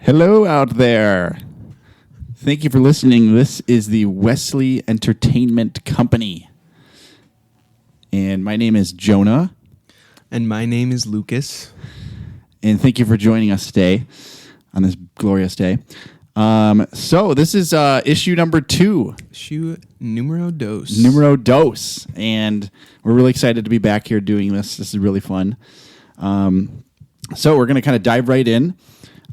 Hello out there. Thank you for listening. This is the Wesley Entertainment Company. And my name is Jonah. And my name is Lucas. And thank you for joining us today on this glorious day. So this is issue number 2. Issue numero dos. Numero dos. And we're really excited to be back here doing this. This is really fun. So we're going to kind of dive right in.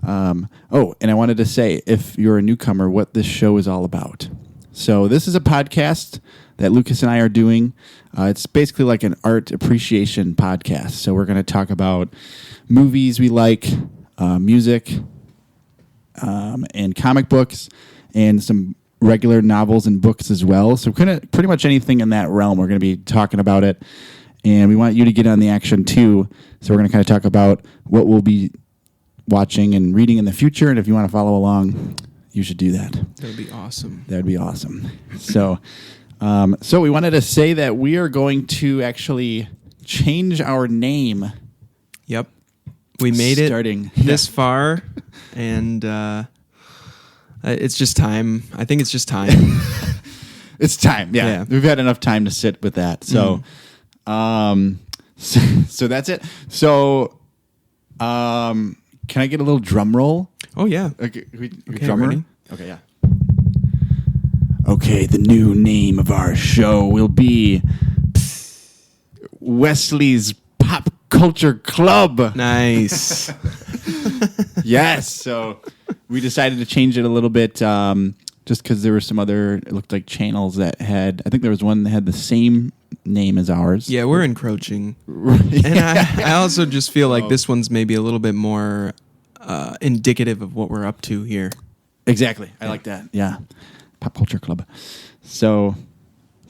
And I wanted to say, if you're a newcomer, what this show is all about. So this is a podcast that Lucas and I are doing. It's basically like an art appreciation podcast. So we're going to talk about movies we like, music, and comic books, and some regular novels and books as well. So pretty much anything in that realm, we're going to be talking about it. And we want you to get on the action too. So we're going to kind of talk about what we'll be watching and reading in the future. And if you want to follow along, you should do that. That would be awesome. That would be awesome. So we wanted to say that we are going to actually change our name. Yep. We made it this far, and it's just time. I think it's just time. It's time, yeah. We've had enough time to sit with that. So, so that's it. So, can I get a little drum roll? Oh, yeah. Okay, drummer? Ready? Okay, yeah. Okay, the new name of our show will be Wesley's Pop Culture Club. Nice. Yes, so we decided to change it a little bit just because there were some other, it looked like channels that had, I think there was one that had the same name as ours. Yeah, we're encroaching. And I also just feel like this one's maybe a little bit more indicative of what we're up to here. Exactly. I like that. Yeah. Pop Culture Club. So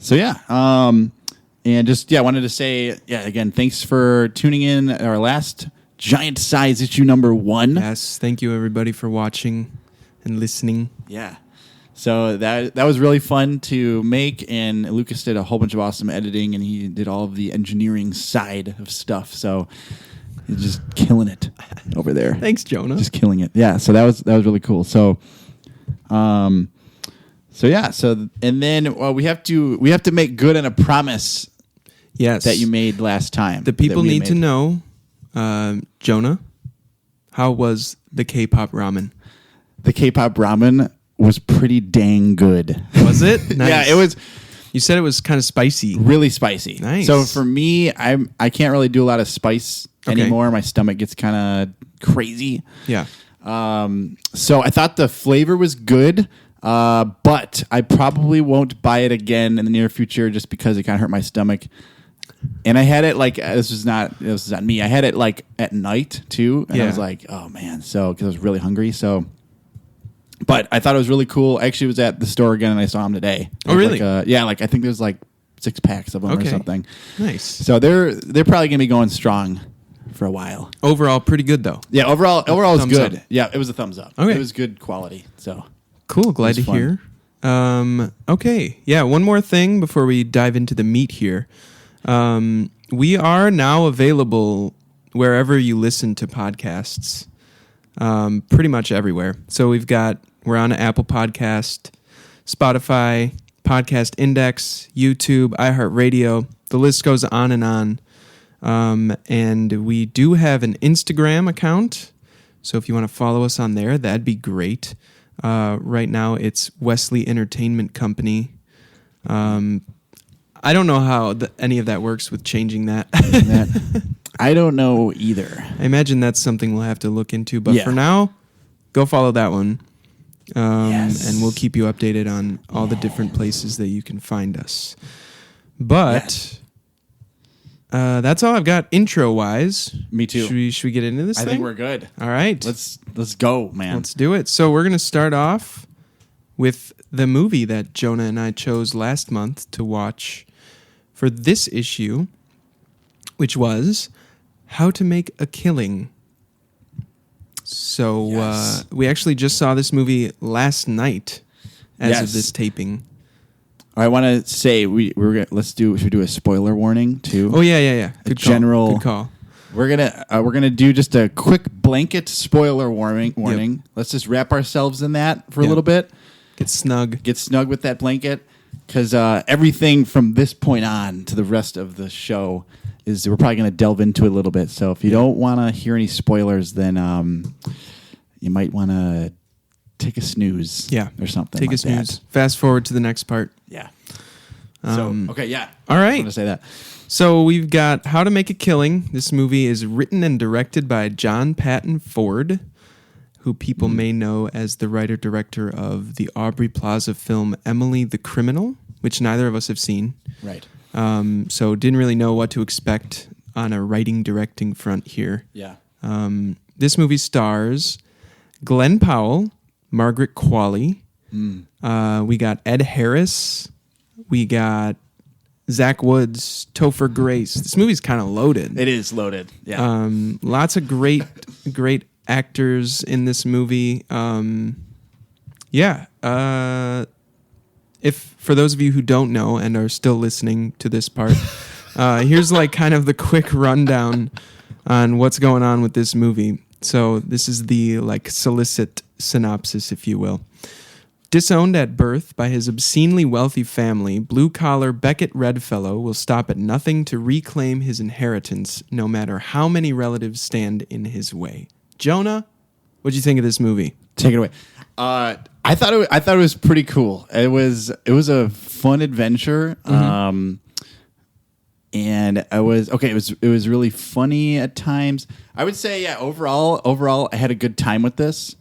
yeah. And just, wanted to say, again, thanks for tuning in our last giant size issue number 1. Yes. Thank you, everybody, for watching and listening. Yeah. So that was really fun to make, and Lucas did a whole bunch of awesome editing, and he did all of the engineering side of stuff. So he's just killing it over there. Thanks, Jonah. Just killing it. Yeah. So that was really cool. So, and then we have to make good on a promise. Yes. That you made last time. The people need to know, Jonah, how was the K-pop ramen? The K-pop ramen was pretty dang good. Was it? Nice. Yeah, it was. You said it was kind of spicy. Really spicy. Nice. So for me, I can't really do a lot of spice anymore. My stomach gets kind of crazy. Yeah. So I thought the flavor was good, but I probably won't buy it again in the near future just because it kind of hurt my stomach. And I had it this was not me. I had it like at night too, and I was like, oh man, because I was really hungry. So. But I thought it was really cool. I actually was at the store again, and I saw them today. Oh, really? I think there's like 6 packs of them or something. Nice. So they're probably going to be going strong for a while. Overall, pretty good, though. Yeah, overall it's good. Up. Yeah, it was a thumbs up. Okay. It was good quality. So cool. Glad to hear. Okay. Yeah, one more thing before we dive into the meat here. We are now available wherever you listen to podcasts. Pretty much everywhere. So we're on Apple Podcast, Spotify, Podcast Index, YouTube, iHeartRadio. The list goes on and on. And we do have an Instagram account. So if you want to follow us on there, that'd be great. Right now it's Wesley Entertainment Company. I don't know how any of that works with changing that. I don't know either. I imagine that's something we'll have to look into. But for now, go follow that one. And we'll keep you updated on all the different places that you can find us. But that's all I've got intro-wise. Me too. Should we get into this thing? I think we're good. All right. Let's go, man. Let's do it. So we're going to start off with the movie that Jonah and I chose last month to watch for this issue, which was How to Make a Killing. So we actually just saw this movie last night as of this taping. I want to say should we do a spoiler warning too? Oh yeah. Good call. call. We're gonna do just a quick blanket spoiler warning. Yep. Let's just wrap ourselves in that for a little bit. Get snug with that blanket, because everything from this point on to the rest of the show we're probably gonna delve into it a little bit. So if you don't want to hear any spoilers, then you might want to take a snooze. Or something. Take a snooze. Fast forward to the next part. Yeah. Okay. Yeah. All right. I want to say that. So we've got How to Make a Killing. This movie is written and directed by John Patton Ford, who people may know as the writer-director of the Aubrey Plaza film Emily the Criminal, which neither of us have seen. Right. So didn't really know what to expect on a writing-directing front here. Yeah. This movie stars Glenn Powell, Margaret Qualley. We got Ed Harris. We got Zach Woods, Topher Grace. This movie's kind of loaded. It is loaded. Yeah. Lots of great actors in this movie. If for those of you who don't know and are still listening to this part, here's like kind of the quick rundown on what's going on with this movie. So this is the like solicit synopsis, if you will. Disowned at birth by his obscenely wealthy family, blue-collar Beckett Redfellow will stop at nothing to reclaim his inheritance, no matter how many relatives stand in his way. Jonah, what'd you think of this movie? Take it away. I thought it was pretty cool. It was a fun adventure. And it was really funny at times. I would say, yeah, overall I had a good time with this.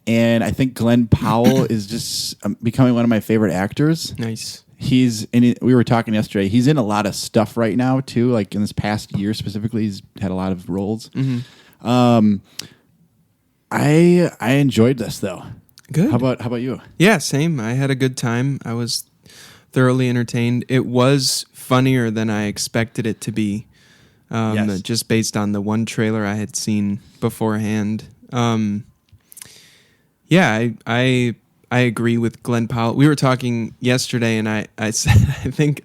And I think Glenn Powell is just becoming one of my favorite actors. Nice. We were talking yesterday. He's in a lot of stuff right now too. Like in this past year specifically, he's had a lot of roles. I enjoyed this though. Good. How about you? Yeah, same. I had a good time. I was thoroughly entertained. It was funnier than I expected it to be. Yes. Just based on the one trailer I had seen beforehand. Yeah, I agree with Glenn Powell. We were talking yesterday, and I said I think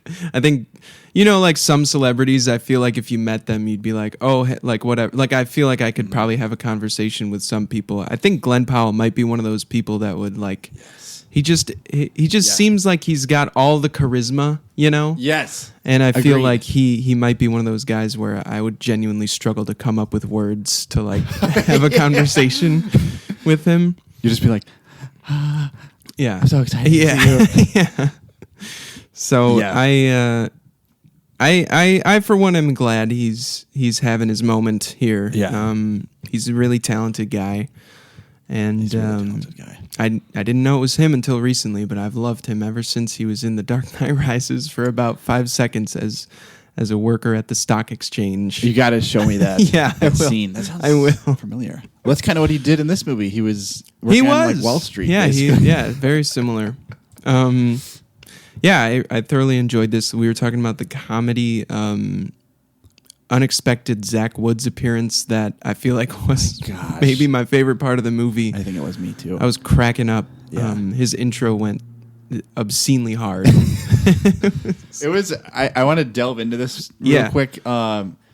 like some celebrities, I feel like if you met them, you'd be like, oh, like whatever. Like I feel like I could probably have a conversation with some people. I think Glenn Powell might be one of those people that would like. Yes. He just seems like he's got all the charisma, you know. Yes. And I feel like he might be one of those guys where I would genuinely struggle to come up with words to like have a conversation with him. You just be like, yeah, I'm so excited. Yeah, to see you. yeah. So yeah. I for one am glad he's having his moment here. Yeah. He's a really talented guy, and he's a really talented guy. I didn't know it was him until recently, but I've loved him ever since he was in The Dark Knight Rises for about 5 seconds as a worker at the stock exchange. You got to show me that. Yeah, that scene. That sounds familiar. Well, that's kind of what he did in this movie. He was working on like Wall Street. Yeah, very similar. I thoroughly enjoyed this. We were talking about the comedy, unexpected Zach Woods appearance that I feel like was maybe my favorite part of the movie. I think it was me too. I was cracking up. Yeah. His intro went obscenely hard. It was. I want to delve into this real quick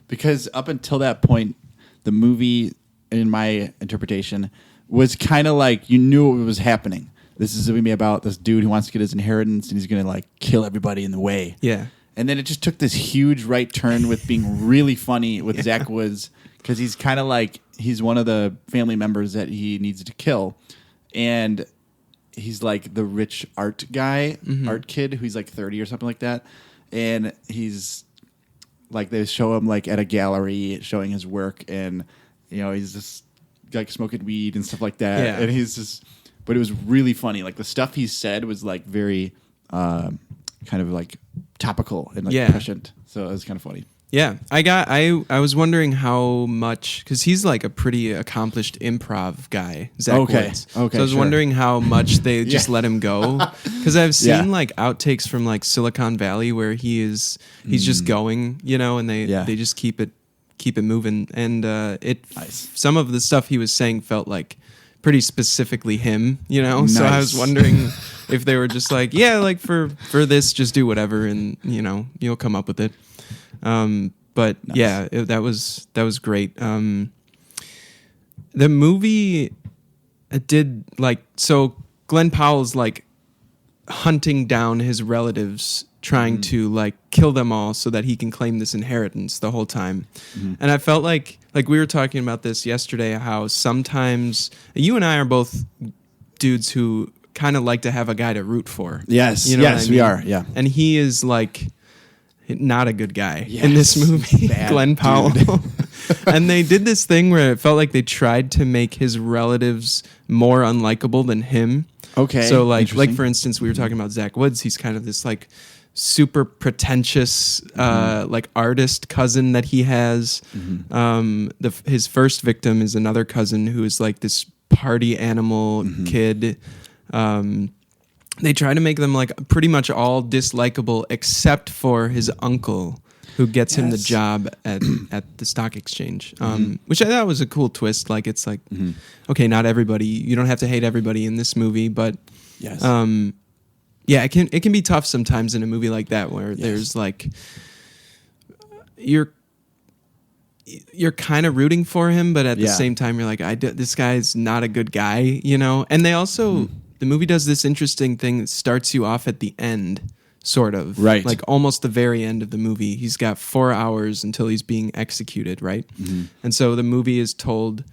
because up until that point, the movie, in my interpretation, was kind of like you knew what was happening. This is going to be about this dude who wants to get his inheritance, and he's going to like kill everybody in the way. Yeah. And then it just took this huge right turn with being really funny with Zach Woods, because he's kind of like he's one of the family members that he needs to kill, and he's like the rich art guy, art kid who's like 30 or something like that. And he's like, they show him like at a gallery showing his work, and he's just like smoking weed and stuff like that. Yeah. And he's just, but it was really funny. Like the stuff he said was like very kind of like topical and like prescient. So it was kind of funny. Yeah, I was wondering how much, because he's like a pretty accomplished improv guy, Zach Woods. Okay, so I was wondering how much they just let him go, because I've seen like outtakes from like Silicon Valley where he's just going, and they just keep it moving, and some of the stuff he was saying felt like pretty specifically him, Nice. So I was wondering if they were just like, yeah, like for this, just do whatever, and you'll come up with it. But Nice. yeah, that was great. The movie did like, so Glenn Powell's like hunting down his relatives, trying to like kill them all so that he can claim this inheritance the whole time. And I felt like we were talking about this yesterday, how sometimes you and I are both dudes who kind of like to have a guy to root for. Yes, You know what I we mean? are. Yeah. And he is like not a good guy Yes. in this movie, Bad Glenn Powell. dude. And they did this thing where it felt like they tried to make his relatives more unlikable than him. Okay. So like Interesting. for instance, we were talking about Zach Woods. He's kind of this like super pretentious like artist cousin that he has. His first victim is another cousin who is like this party animal kid. They try to make them like pretty much all dislikable except for his uncle, who gets him the Yes. job at the stock exchange, which I thought was a cool twist. Like it's like, okay, not everybody, you don't have to hate everybody in this movie, but Yes. yeah, it can be tough sometimes in a movie like that where there's like you're kind of rooting for him, but at the same time you're like, this guy's not a good guy, you know. And they also the movie does this interesting thing that starts you off at the end, sort of, Right. like almost the very end of the movie. He's got 4 hours until he's being executed, right? And so the movie is told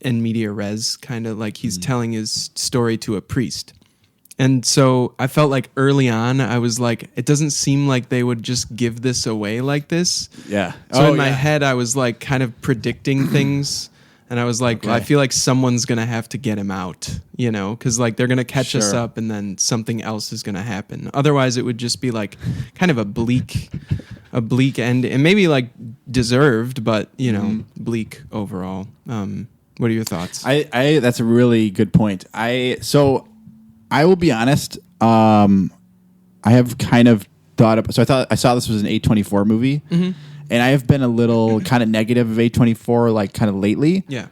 in media res, kind of like he's telling his story to a priest. And so I felt like early on, I was like, it doesn't seem like they would just give this away like this. Yeah. So in my head, I was like kind of predicting things. And I was like, Okay. well, I feel like someone's going to have to get him out, you know, because like they're going to catch us Sure. up and then something else is going to happen. Otherwise, it would just be like kind of a bleak end, and maybe like deserved, but, you know, bleak overall. What are your thoughts? I that's a really good point. So I will be honest. I have kind of thought of. So I saw this was an A24 movie, and I have been a little kind of negative of A24, like kind of lately. Yeah.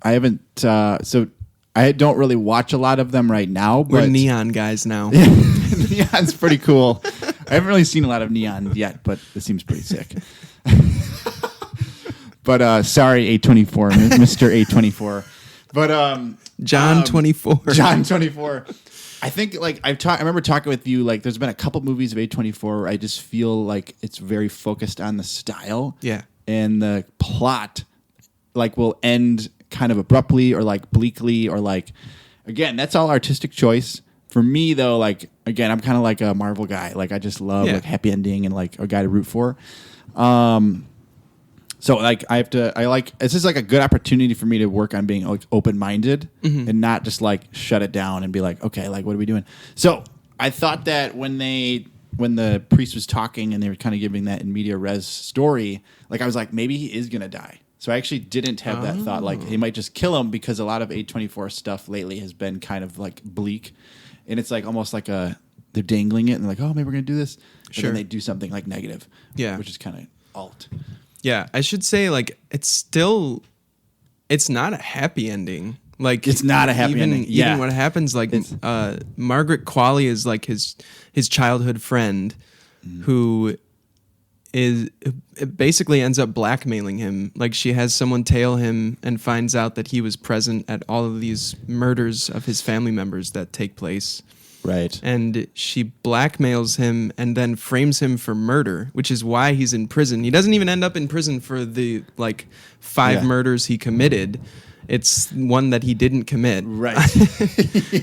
I haven't. So I don't really watch a lot of them right now. But We're neon guys now. Neon's pretty cool. I haven't really seen a lot of Neon yet, but it seems pretty sick. But sorry, A24, Mr. A24. But John 24. John 24. I think like I remember talking with you, like there's been a couple movies of A24 where I just feel like it's very focused on the style. Yeah. And the plot like will end kind of abruptly or like bleakly or like, again, that's all artistic choice. For me though, like again, I'm kind of like a Marvel guy. Like I just love like happy ending and like a guy to root for. So like it's just like a good opportunity for me to work on being like open-minded and not just like shut it down and be like, okay, like what are we doing? So I thought that when the priest was talking and they were kind of giving that in media res story, like I was like, maybe he is gonna die. So I actually didn't have that thought, like he might just kill him, because a lot of A24 stuff lately has been kind of like bleak, and it's like almost like they're dangling it and they're like, oh, maybe we're gonna do this, and then they do something like negative, which is kind of alt. Yeah, I should say like it's not a happy ending. Like It's not a happy ending. Yeah. Even what happens, like Margaret Qualley is like his childhood friend who it basically ends up blackmailing him. Like she has someone tail him and finds out that he was present at all of these murders of his family members that take place. Right. And she blackmails him and then frames him for murder, which is why he's in prison. He doesn't even end up in prison for the like 5 murders he committed. It's one that he didn't commit. Right.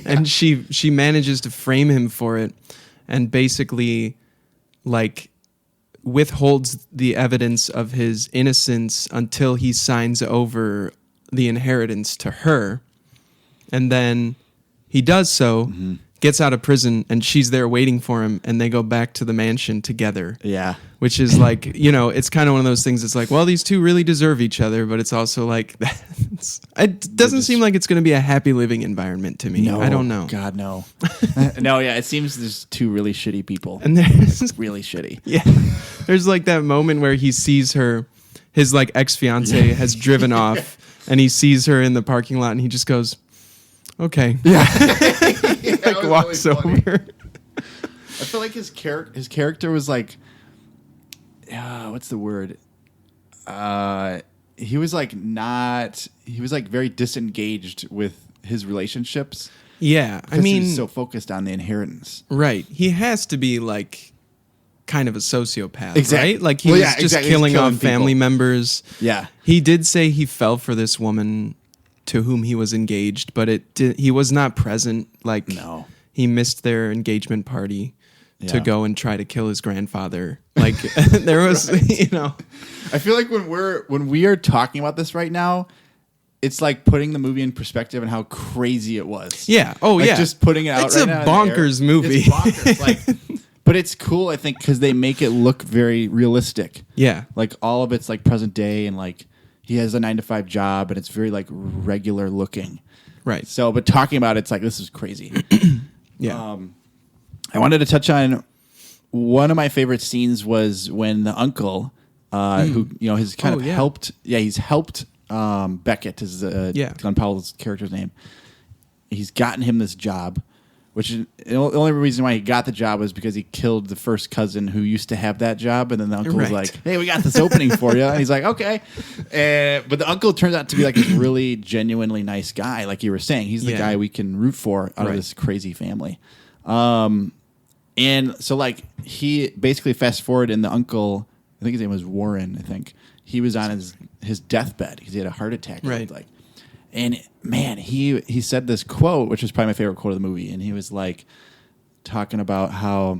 And she manages to frame him for it and basically like withholds the evidence of his innocence until he signs over the inheritance to her. And then he does so, gets out of prison, and she's there waiting for him, and they go back to the mansion together. Yeah. Which is like, you know, it's kind of one of those things. It's like, well, these two really deserve each other, but it's also like, it doesn't seem like it's going to be a happy living environment to me. No, I don't know. God, no. No, yeah, it seems there's 2 really shitty people. And there's really shitty. Yeah. There's like that moment where he sees her, his like ex-fiance has driven off, and he sees her in the parking lot, and he just goes, okay. Yeah. Like walks really funny. over. I feel like his character was like what's the word? He was like very disengaged with his relationships. Yeah, I mean, he's so focused on the inheritance. Right. He has to be like kind of a sociopath, exactly. right? Like he was just exactly. killing off people. family members. Yeah. He did say he fell for this woman to whom he was engaged, but he was not present. Like, no. He missed their engagement party to go and try to kill his grandfather. Like there was, right. I feel like when we are talking about this right now, it's like putting the movie in perspective and how crazy it was. Yeah. Oh, like yeah. Just putting it out. It's right a bonkers movie. It's bonkers. Like, but it's cool, I think, because they make it look very realistic. Yeah. Like all of it's like present day, and like he has a 9-to-5 job, and it's very like regular looking. Right. So, but talking about it's like this is crazy. Yeah. I wanted to touch on one of my favorite scenes was when the uncle, who has kind of helped. Yeah, he's helped. Beckett is Glenn Powell's character's name. He's gotten him this job, which is the only reason why he got the job was because he killed the first cousin who used to have that job, and then the uncle was like, "Hey, we got this opening for you." And he's like, "Okay," but the uncle turns out to be like this really genuinely nice guy, like you were saying. He's the guy we can root for out of this crazy family. And so like he basically fast forward, and the uncle, I think his name was Warren. I think he was on his deathbed because he had a heart attack. Right. Like, and man, he said this quote, which was probably my favorite quote of the movie, and he was like talking about how,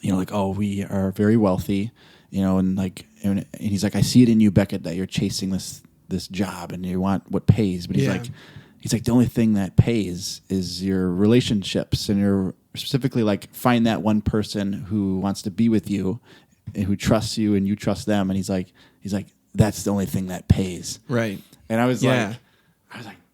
like, oh, we are very wealthy, and like, and he's like, I see it in you, Beckett, that you're chasing this job and you want what pays, but he's like, the only thing that pays is your relationships, and you're specifically like find that one person who wants to be with you and who trusts you and you trust them, and he's like that's the only thing that pays. Right. And I was like,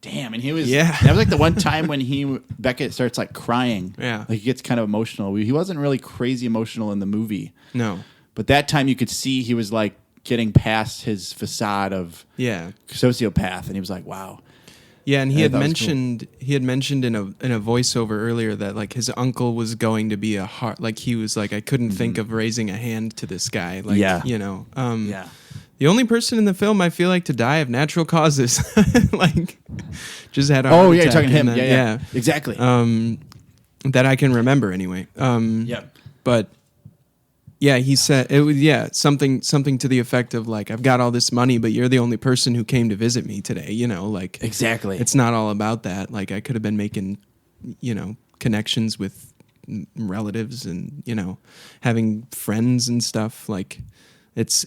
damn. And he was, that was like the one time when Beckett starts like crying. Yeah. Like he gets kind of emotional. He wasn't really crazy emotional in the movie. No. But that time you could see he was like getting past his facade of sociopath. And he was like, wow. Yeah. And he had mentioned in a voiceover earlier that like his uncle was going to be like he was like, I couldn't think of raising a hand to this guy. Like, the only person in the film I feel like to die of natural causes, like, just had a heart attack. You're talking him. Yeah, exactly. That I can remember anyway. But yeah, he said it was something to the effect of like, I've got all this money, but you're the only person who came to visit me today. Like exactly. It's not all about that. Like I could have been making, connections with relatives and having friends and stuff. Like it's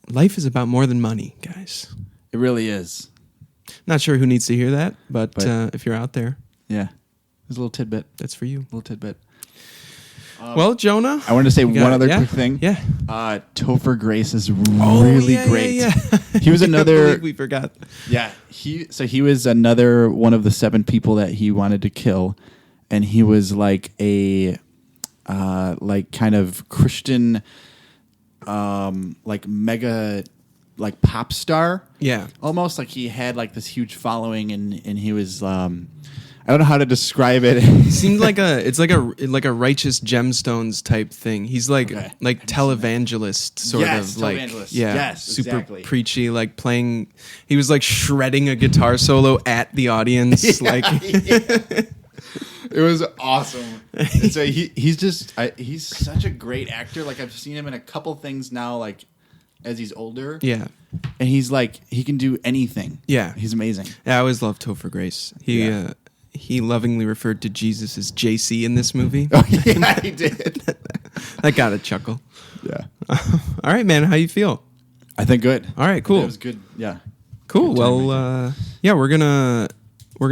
life is about more than money, guys. It really is. Not sure who needs to hear that, but if you're out there, there's a little tidbit. That's for you. A little tidbit. Well, Jonah, I wanted to say one other quick thing. Yeah. Topher Grace is really great. Yeah. He was another. We forgot. Yeah. He was another one of the 7 people that he wanted to kill, and he was like a like kind of Christian, like mega, like pop star. Yeah. Almost like he had like this huge following, and he was. I don't know how to describe it. Seemed like it's like a Righteous Gemstones type thing. He's like televangelist sort of like televangelist. Super exactly. preachy, like playing. He was like shredding a guitar solo at the audience. It was awesome. And so he's such a great actor. Like I've seen him in a couple things now, like as he's older. Yeah. And he's like he can do anything. Yeah. He's amazing. Yeah, I always loved Topher Grace. He lovingly referred to Jesus as JC in this movie. Oh, yeah, he did. I got a chuckle. Yeah. All right, man. How you feel? I think good. All right, cool. It was good. Yeah. Cool. Well, we're gonna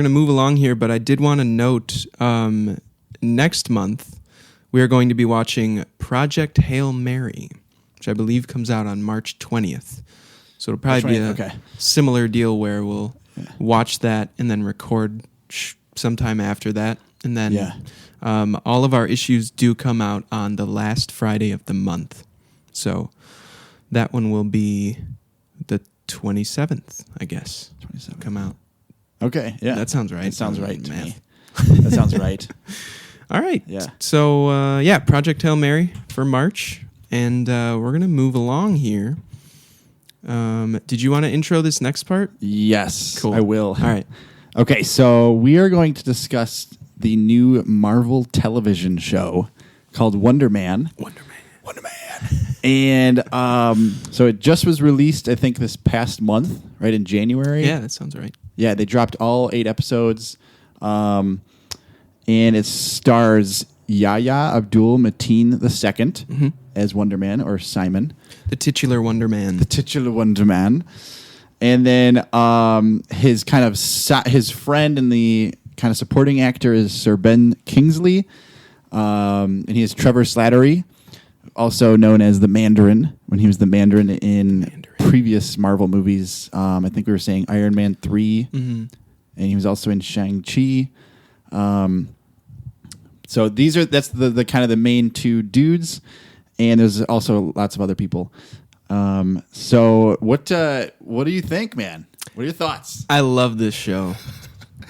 move along here, but I did want to note next month we are going to be watching Project Hail Mary, which I believe comes out on March 20th. So it'll probably be a similar deal where we'll watch that and then record sometime after that, and then all of our issues do come out on the last Friday of the month, so that one will be the 27th, I guess. 27th come out. Okay, yeah, that sounds right. That sounds right to me. That sounds right. All right, yeah. So Project Hail Mary for March, and we're going to move along here. Did you want to intro this next part? Yes, Cool. I will. All right. Okay, so we are going to discuss the new Marvel television show called Wonder Man. Wonder Man. And so it just was released, I think, this past month, right in January. Yeah, that sounds right. Yeah, they dropped all 8 episodes. And it stars Yahya Abdul-Mateen II as Wonder Man, or Simon. The titular Wonder Man. The titular Wonder Man. And then his kind of his friend and the kind of supporting actor is Sir Ben Kingsley. And he is Trevor Slattery, also known as the Mandarin, when he was the Mandarin in previous Marvel movies. I think we were saying Iron Man 3, and he was also in Shang-Chi. So that's the kind of the main 2 dudes, and there's also lots of other people. So what do you think, man? What are your thoughts? I love this show.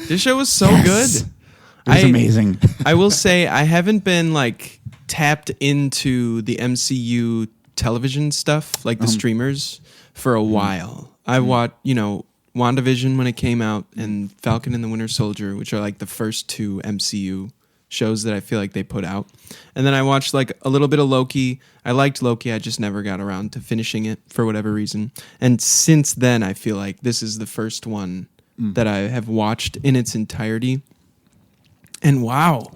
This show was so Yes. good. It was amazing. I will say I haven't been like tapped into the MCU television stuff, like the streamers, for a while. I watched, WandaVision when it came out, and Falcon and the Winter Soldier, which are like the first 2 MCU shows that I feel like they put out. And then I watched like a little bit of Loki. I liked Loki. I just never got around to finishing it for whatever reason. And since then, I feel like this is the first one that I have watched in its entirety. And wow.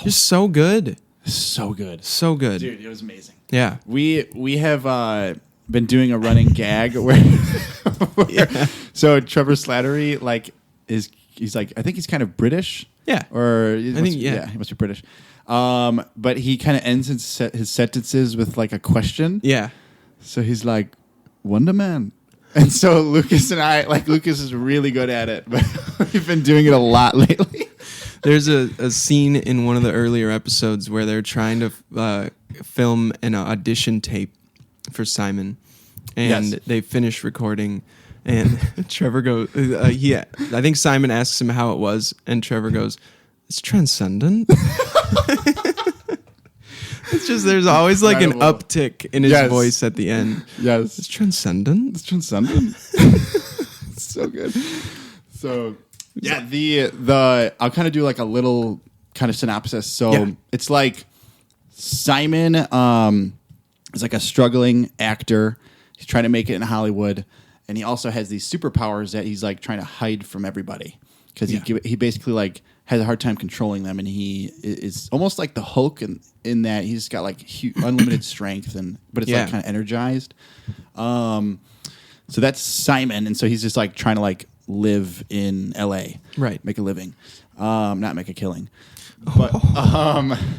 Just so good. So good. So good. Dude, it was amazing. Yeah. We have been doing a running gag where so Trevor Slattery he's like, I think he's kind of British. Yeah. Or he must be British. But he kind of ends his sentences with like a question. Yeah. So he's like, Wonder Man. And so Lucas and I, Lucas is really good at it, but we've been doing it a lot lately. There's a scene in one of the earlier episodes where they're trying to film an audition tape for Simon, and Yes. they finish recording, and Trevor goes, I think Simon asks him how it was, and Trevor goes, "It's transcendent." It's just, there's always like an Incredible. uptick in his Yes. voice at the end. Yes. It's transcendent. It's transcendent. It's so good. So yeah, the I'll kind of do like a little kind of synopsis. So it's like Simon is like a struggling actor. He's trying to make it in Hollywood, and he also has these superpowers that he's like trying to hide from everybody because he basically like has a hard time controlling them, and he is almost like the Hulk in that he's got like unlimited strength, but it's like kind of energized. So that's Simon, and so he's just like trying to like live in LA, Right. make a living, not make a killing. But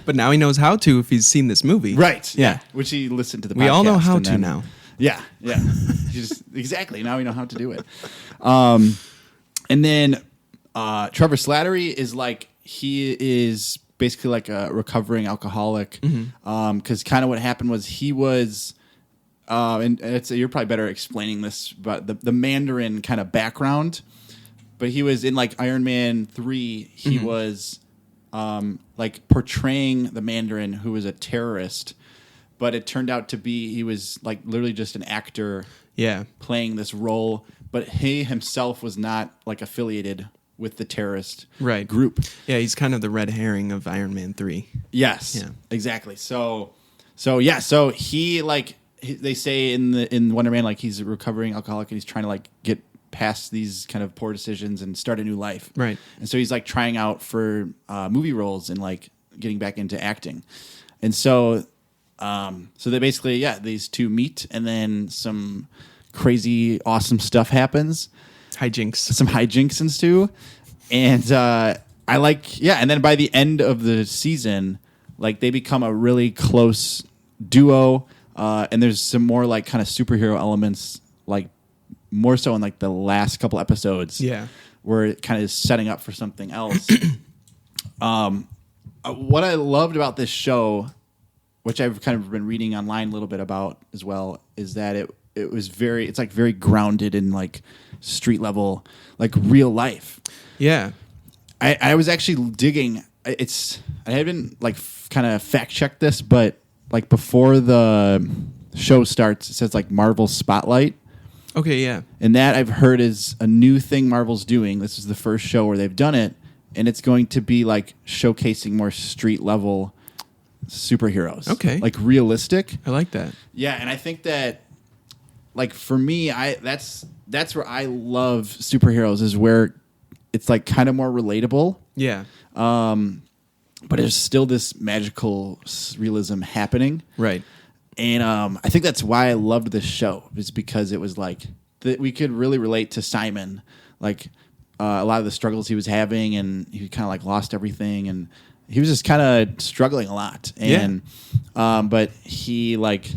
But now he knows how to if he's seen this movie. right, Yeah. which he listened to the. We all know podcast how and to then- now. Yeah. Exactly. Now we know how to do it. And then Trevor Slattery is like, he is basically like a recovering alcoholic. Because kind of what happened was he was, and you're probably better explaining this, but the Mandarin kind of background. But he was in like Iron Man 3. He was like portraying the Mandarin, who was a terrorist. But it turned out to be he was like literally just an actor playing this role. But he himself was not like affiliated with the terrorist group. Yeah, he's kind of the red herring of Iron Man 3. Yes, exactly. So he like they say in Wonder Man, like he's a recovering alcoholic and he's trying to like get past these kind of poor decisions and start a new life. Right. And so he's like trying out for movie roles and like getting back into acting. And so they basically, these two meet, and then some crazy, awesome stuff happens. Hijinks. Some hijinks ensue. And and then by the end of the season, like they become a really close duo. And there's some more like kind of superhero elements, like more so in like the last couple episodes. Yeah. Where it kind of is setting up for something else. What I loved about this show, which I've kind of been reading online a little bit about as well, is that it was it's like very grounded in like street level, like real life. Yeah. I was actually digging. I haven't like kind of fact checked this, but like before the show starts, it says like Marvel Spotlight. Okay, yeah. And that I've heard is a new thing Marvel's doing. This is the first show where they've done it, and it's going to be like showcasing more street level superheroes. Okay. Like realistic. I like that. Yeah, and I think that like for me, that's where I love superheroes, is where it's like kind of more relatable. Yeah. But there's still this magical realism happening. Right. And I think that's why I loved this show, is because it was like that we could really relate to Simon, like a lot of the struggles he was having, and he kind of like lost everything, and he was just kind of struggling a lot. And but he like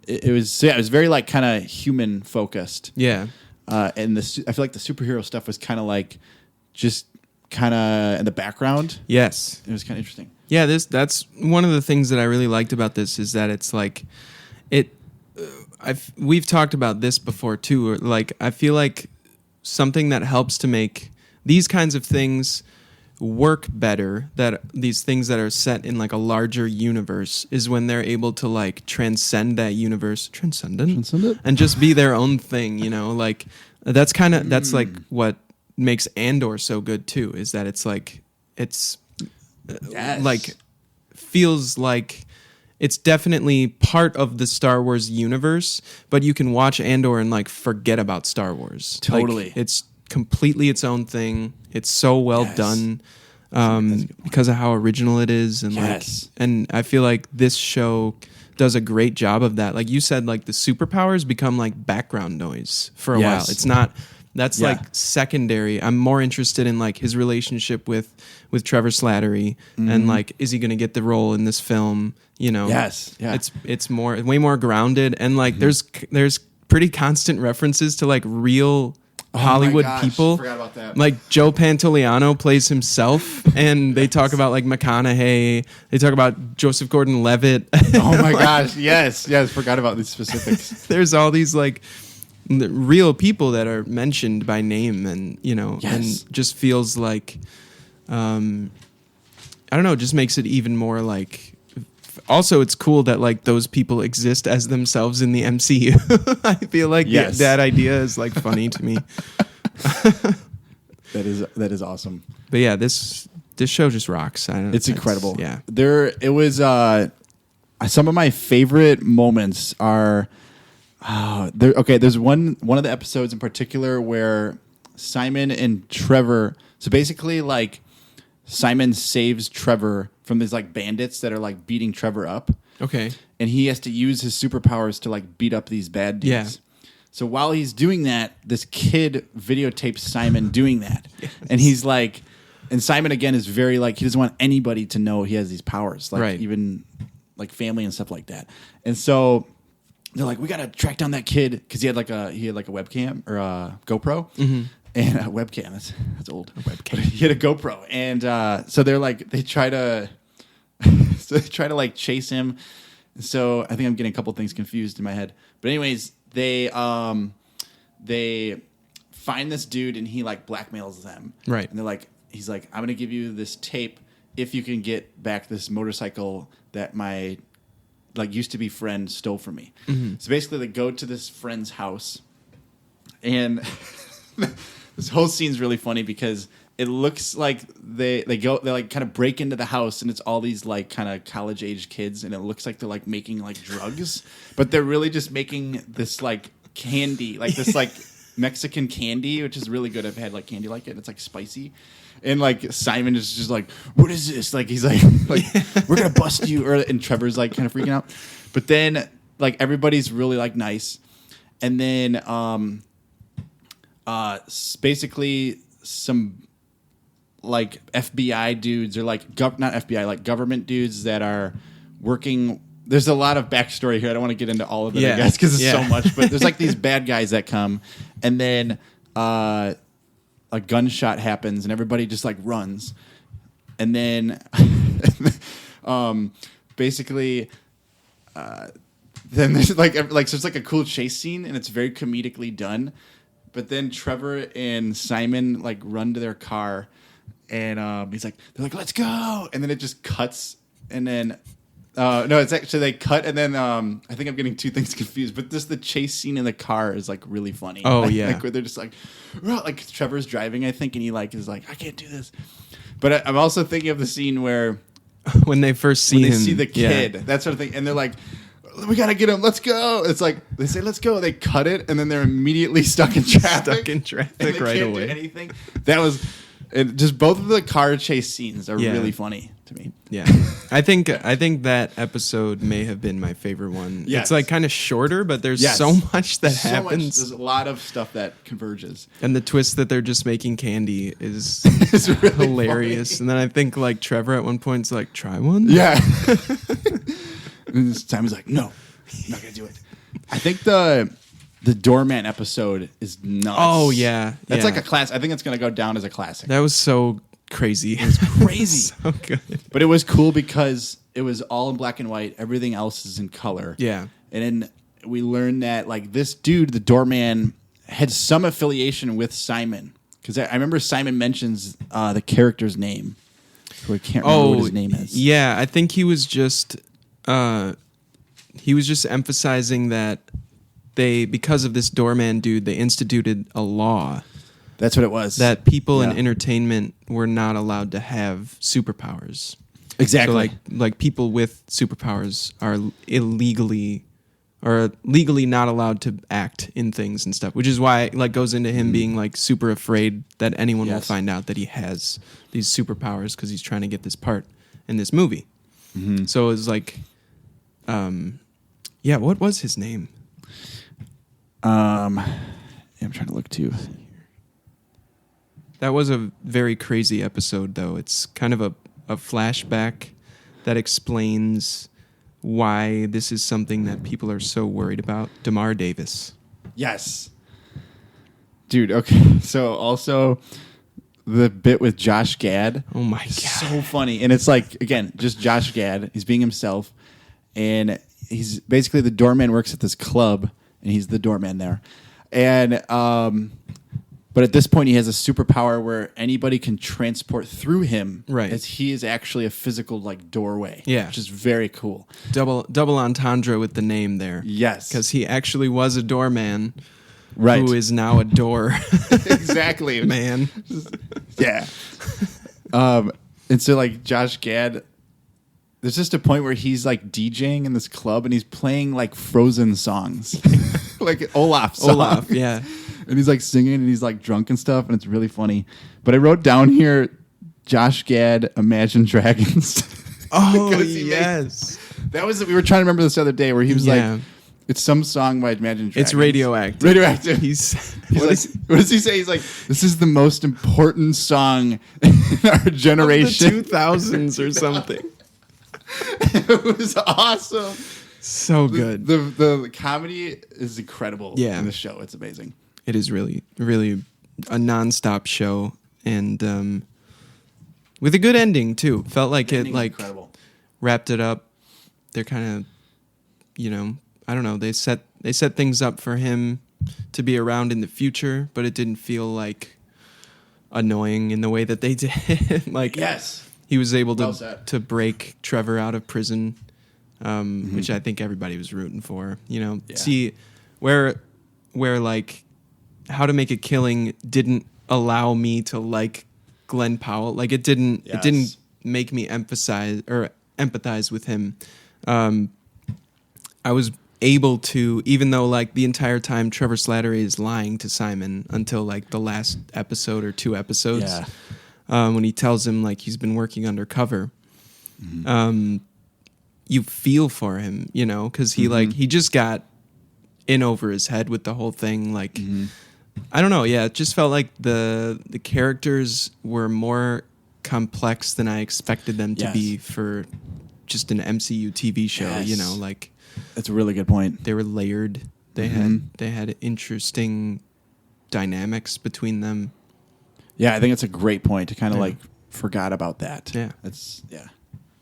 it was very like kind of human focused. Yeah. And I feel like the superhero stuff was kind of like just kind of in the background. Yes. It was kind of interesting. Yeah, that's one of the things that I really liked about this, is that it's like we've talked about this before too. Like, I feel like something that helps to make these kinds of things work better, that these things that are set in like a larger universe, is when they're able to like transcend that universe, transcend it, and just be their own thing. You know, like that's like what makes Andor so good too, is that it's like like feels like it's definitely part of the Star Wars universe, but you can watch Andor and like forget about Star Wars. Totally. Like, it's completely its own thing. It's so well done because of how original it is, and and I feel like this show does a great job of that. Like you said, like the superpowers become like background noise for a while. It's not. That's like secondary. I'm more interested in like his relationship with Trevor Slattery, and like, is he going to get the role in this film? You know, it's way more grounded, and like there's pretty constant references to like real Hollywood people. Forgot about that. Like Joe Pantoliano plays himself, and they talk about like McConaughey. They talk about Joseph Gordon-Levitt. Oh my gosh, yes, forgot about these specifics. There's all these like the real people that are mentioned by name, and you know, and just feels like I don't know, just makes it even more like. Also, it's cool that like those people exist as themselves in the MCU. I feel like that idea is like funny to me. That is awesome. But yeah, this show just rocks. It's incredible. Yeah, it was some of my favorite moments are. There's one of the episodes in particular where Simon and Trevor. So basically, like Simon saves Trevor from these like bandits that are like beating Trevor up. Okay, and he has to use his superpowers to like beat up these bad dudes. Yeah. So while he's doing that, this kid videotapes Simon doing that, and he's like, and Simon again is very like, he doesn't want anybody to know he has these powers, like even like family and stuff like that, and so. They're like, we got to track down that kid, because he had like a webcam or a GoPro, and a webcam. That's old. A webcam. He had a GoPro, and so they're like, they try to like chase him. So I think I'm getting a couple things confused in my head, but anyways, they find this dude, and he like blackmails them, right? And they're like, he's like, I'm gonna give you this tape if you can get back this motorcycle that my like used to be friend stole from me. So basically they go to this friend's house, and this whole scene's really funny because it looks like they like kind of break into the house, and it's all these like kind of college age kids, and it looks like they're like making like drugs, but they're really just making this like candy, like this like Mexican candy, which is really good. I've had like candy like it, and it's like spicy. And like Simon is just like, what is this? Like he's like we're gonna bust you. And Trevor's like kind of freaking out. But then like everybody's really like nice. And then basically some like FBI dudes, or like not FBI, like government dudes that are working. There's a lot of backstory here. I don't want to get into all of it, I guess, because it's so much. But there's like these bad guys that come, and then a gunshot happens, and everybody just like runs, and then basically then there's like so it's like a cool chase scene, and it's very comedically done. But then Trevor and Simon like run to their car, and they're like, let's go, and then it just cuts, and then No, it's actually they cut and then I think I'm getting two things confused. But just the chase scene in the car is like really funny. Oh like, yeah, like where they're just like Trevor's driving, I think, and he like is like I can't do this. But I'm also thinking of the scene where when they first see him, see the kid, that sort of thing, and they're like, we gotta get him, let's go. It's like they say let's go, they cut it, and then they're immediately stuck in traffic and they right can't away. Do anything. That was just both of the car chase scenes are really funny to me. Yeah, I think that episode may have been my favorite one. Yes. It's like kind of shorter, but there's so much that happens. There's a lot of stuff that converges, and the twist that they're just making candy is it's really hilarious. Funny. And then I think like Trevor at one point is like, "Try one." Yeah. And this time he's like, "No, I'm not gonna do it." I think the doorman episode is nuts. Oh yeah, that's like a class. I think it's gonna go down as a classic. That was so crazy. It was crazy. So good. But it was cool because it was all in black and white. Everything else is in color. Yeah. And then we learned that like this dude, the doorman, had some affiliation with Simon. Because I remember Simon mentions the character's name. Who I can't remember what his name is. Yeah, I think he was just emphasizing that because of this doorman dude, they instituted a law. That's what it was. That people in entertainment were not allowed to have superpowers. Exactly. So like people with superpowers are legally not allowed to act in things and stuff, which is why it like goes into him being like super afraid that anyone will find out that he has these superpowers because he's trying to get this part in this movie. Mm-hmm. So it was like, what was his name? I'm trying to look too. That was a very crazy episode, though. It's kind of a flashback that explains why this is something that people are so worried about. DeMar Davis. Yes. Dude, okay. So also the bit with Josh Gad. Oh, my God. So funny. And it's like, again, just Josh Gad. He's being himself. And he's basically the doorman works at this club, and he's the doorman there. And but at this point, he has a superpower where anybody can transport through him, right? As he is actually a physical like doorway, which is very cool. Double entendre with the name there, yes, because he actually was a doorman, right? Who is now a door, exactly, man. Yeah, and so like Josh Gad. There's just a point where he's like DJing in this club and he's playing like Frozen songs, like Olaf songs. Olaf, yeah. And he's like singing and he's like drunk and stuff, and it's really funny. But I wrote down here, Josh Gad, Imagine Dragons. Oh yes, that was we were trying to remember this other day where he was like, it's some song by Imagine Dragons. It's radioactive. Radioactive. What does he say? He's like, this is the most important song in our generation. Of the 2000s or something. It was awesome. So good. The comedy is incredible in the show. It's amazing. It is really, really a nonstop show, and with a good ending too. Felt like it like incredible. Wrapped it up. They're kind of, I don't know. They set things up for him to be around in the future, but it didn't feel like annoying in the way that they did. Like yes, he was able to break Trevor out of prison, which I think everybody was rooting for. See where like How to Make a Killing didn't allow me to like Glenn Powell. Like it didn't make me empathize with him. I was able to, even though like the entire time Trevor Slattery is lying to Simon until like the last episode or two episodes, when he tells him like he's been working undercover, you feel for him, because he just got in over his head with the whole thing. Like, I don't know. Yeah, it just felt like the characters were more complex than I expected them to be for just an MCU TV show. Yes. Like that's a really good point. They were layered. They had interesting dynamics between them. Yeah, I think it's a great point to kind of like forgot about that. Yeah, I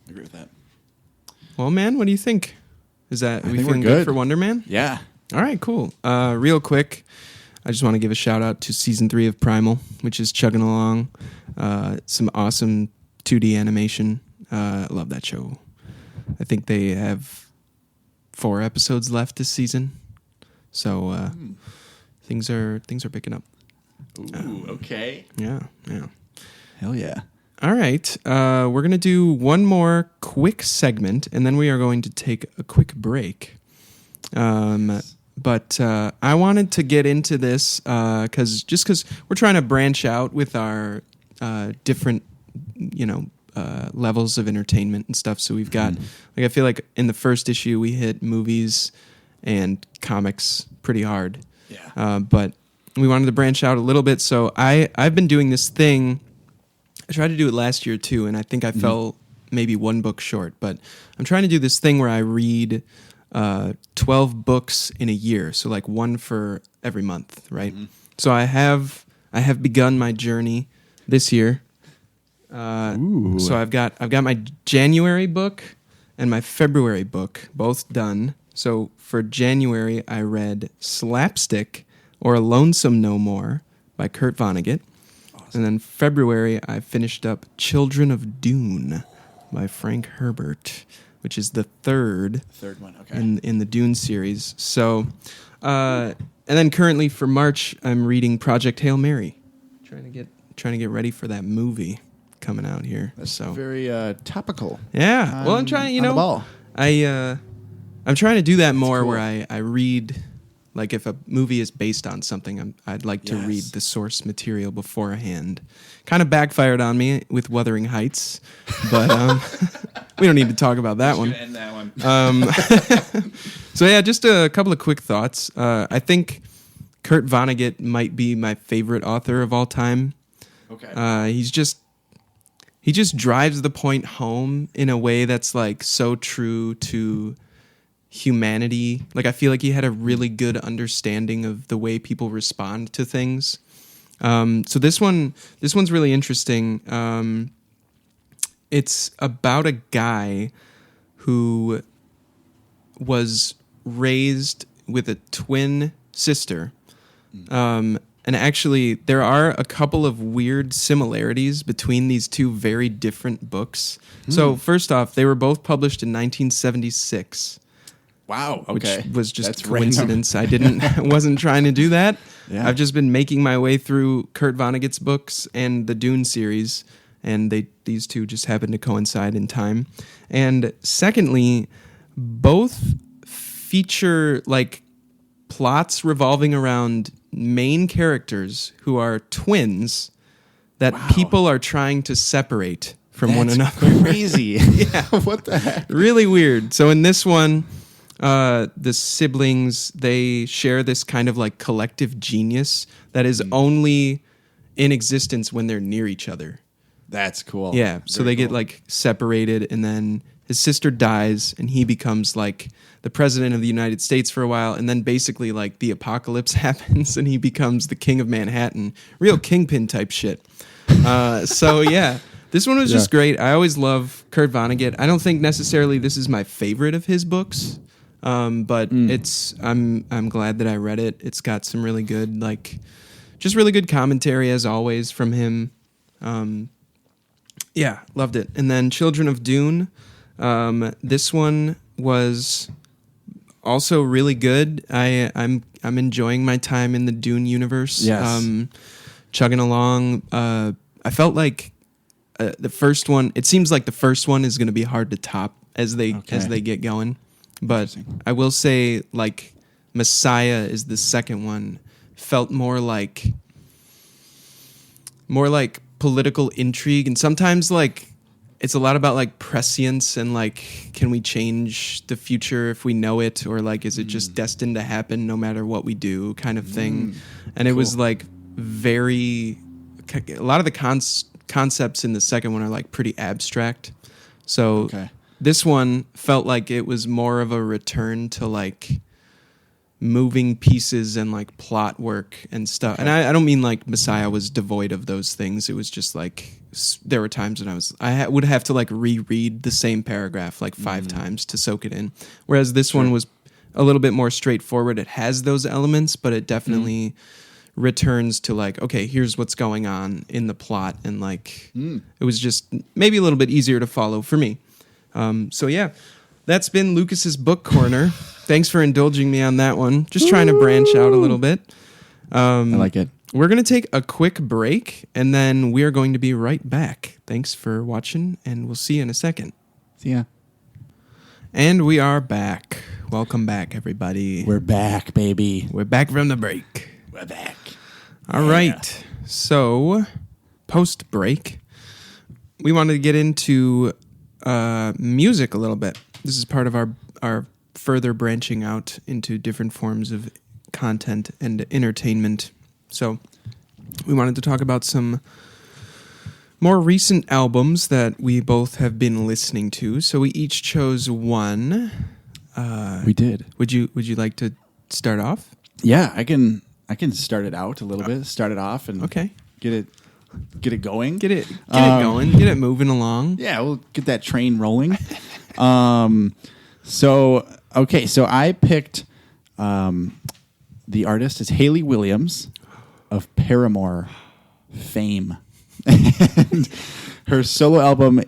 agree with that. Well, man, what do you think? Is that we feeling good for Wonder Man? Yeah. All right, cool. Real quick, I just want to give a shout out to season 3 of Primal, which is chugging along. Some awesome 2D animation. I love that show. I think they have 4 episodes left this season. So things are picking up. Ooh, okay. Yeah. Hell yeah. All right. We're going to do one more quick segment, and then we are going to take a quick break. But I wanted to get into this because we're trying to branch out with our different, levels of entertainment and stuff. So we've got, I feel like in the first issue we hit movies and comics pretty hard. Yeah. But we wanted to branch out a little bit. So I've been doing this thing. I tried to do it last year too, and I think I fell maybe one book short. But I'm trying to do this thing where I read 12 books in a year, so like one for every month, right? So I have begun my journey this year. So I've got my January book and my February book both done. So for January, I read Slapstick or Lonesome No More by Kurt Vonnegut. Awesome. And then February, I finished up Children of Dune by Frank Herbert, which is the third one, okay. in the Dune series. So, and then currently for March, I'm reading Project Hail Mary, trying to get ready for that movie coming out here. That's so very topical. Yeah. Well, I'm trying. On the ball. I'm trying to do that more, cool. where I read. Like if a movie is based on something, I'd like to read the source material beforehand. Kind of backfired on me with Wuthering Heights, but we don't need to talk about that one. End that one. So yeah, just a couple of quick thoughts. I think Kurt Vonnegut might be my favorite author of all time. Okay. He just drives the point home in a way that's like so true to humanity. Like I feel like he had a really good understanding of the way people respond to things. So this one's really interesting. It's about a guy who was raised with a twin sister. And actually there are a couple of weird similarities between these two very different books. So first off, they were both published in 1976. Wow. Okay. Which was just That's coincidence. I wasn't trying to do that. Yeah. I've just been making my way through Kurt Vonnegut's books and the Dune series, and these two just happened to coincide in time. And secondly, both feature like plots revolving around main characters who are twins that people are trying to separate from one another. Crazy. Yeah. What the heck? Really weird. So in this one, the siblings, they share this kind of like collective genius that is only in existence when they're near each other. That's cool. Yeah. So they get like separated, and then his sister dies and he becomes like the president of the United States for a while. And then basically like the apocalypse happens and he becomes the king of Manhattan. Real Kingpin type shit. So yeah. This one was just great. I always love Kurt Vonnegut. I don't think necessarily this is my favorite of his books, but I'm glad that I read it. It's got some really good really good commentary as always from him. Yeah, loved it. And then Children of Dune. This one was also really good. I'm enjoying my time in the Dune universe. Yes. Chugging along. I felt like the first one, it seems like the first one is going to be hard to top as they get going. But I will say, like, Messiah is the second one. Felt more like political intrigue, and sometimes like it's a lot about like prescience and like, can we change the future if we know it, or like is it just destined to happen no matter what we do, kind of thing. And it was like a lot of the concepts in the second one are like pretty abstract. So this one felt like it was more of a return to like moving pieces and like plot work and stuff. And I don't mean like Messiah was devoid of those things. It was just like there were times when I would have to like reread the same paragraph like 5 times to soak it in. Whereas this one was a little bit more straightforward. It has those elements, but it definitely returns to like, okay, here's what's going on in the plot. And like, it was just maybe a little bit easier to follow for me. So yeah, that's been Lucas's book corner. Thanks for indulging me on that one. Just trying to branch out a little bit. I like it. We're going to take a quick break, and then we are going to be right back. Thanks for watching, and we'll see you in a second. See ya. And we are back. Welcome back, everybody. We're back, baby. We're back from the break. We're back. All right. So, post-break, we wanted to get into music a little bit. This is part of our further branching out into different forms of content and entertainment. So we wanted to talk about some more recent albums that we both have been listening to. So we each chose one. We did. Would you like to start off? Yeah, I can start it out a little bit. Start it off and get it going. Get it going. Get it moving along. Yeah, we'll get that train rolling. So I picked the artist is Hayley Williams of Paramore fame. And her solo album,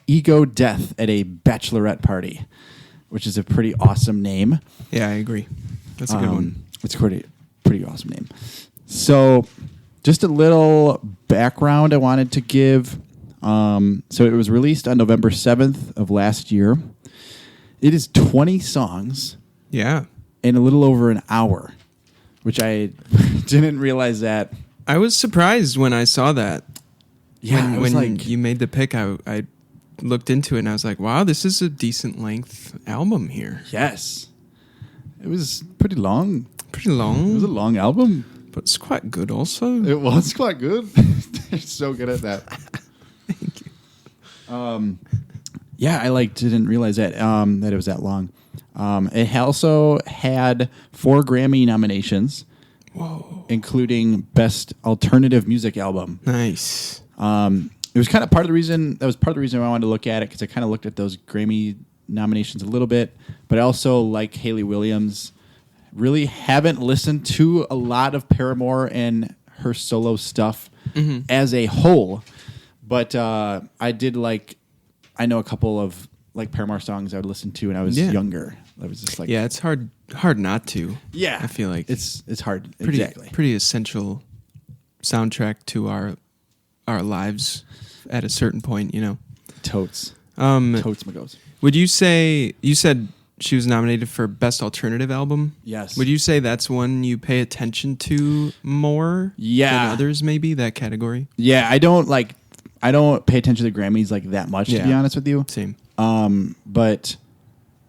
Ego Death at a Bachelorette Party, which is a pretty awesome name. Yeah, I agree. That's a good one. It's a pretty awesome name. So just a little background I wanted to give. So it was released on November 7th of last year. It is 20 songs. Yeah. In a little over an hour, which I didn't realize that. I was surprised when I saw that. Yeah, when you made the pick, I looked into it and I was like, wow, this is a decent length album here. Yes. It was pretty long. Pretty long. It was a long album. But it's quite good also. It was quite good. They're so good at that. Thank you. Yeah, I didn't realize that it was that long. It also had 4 Grammy nominations. Whoa. Including Best Alternative Music Album. Nice. It was kind of part of the reason I wanted to look at it, because I kind of looked at those Grammy nominations a little bit, but I also like Hayley Williams. Really haven't listened to a lot of Paramore and her solo stuff as a whole, but I did I know a couple of Paramore songs I would listen to when I was younger. I was just it's hard not to. Yeah, I feel like it's hard. Pretty essential soundtrack to our lives at a certain point, you know. Totes my goes. Would you say, you said she was nominated for Best Alternative Album? Yes. Would you say that's one you pay attention to more than others, maybe, that category? Yeah, I don't pay attention to the Grammys that much, to be honest with you. Same. But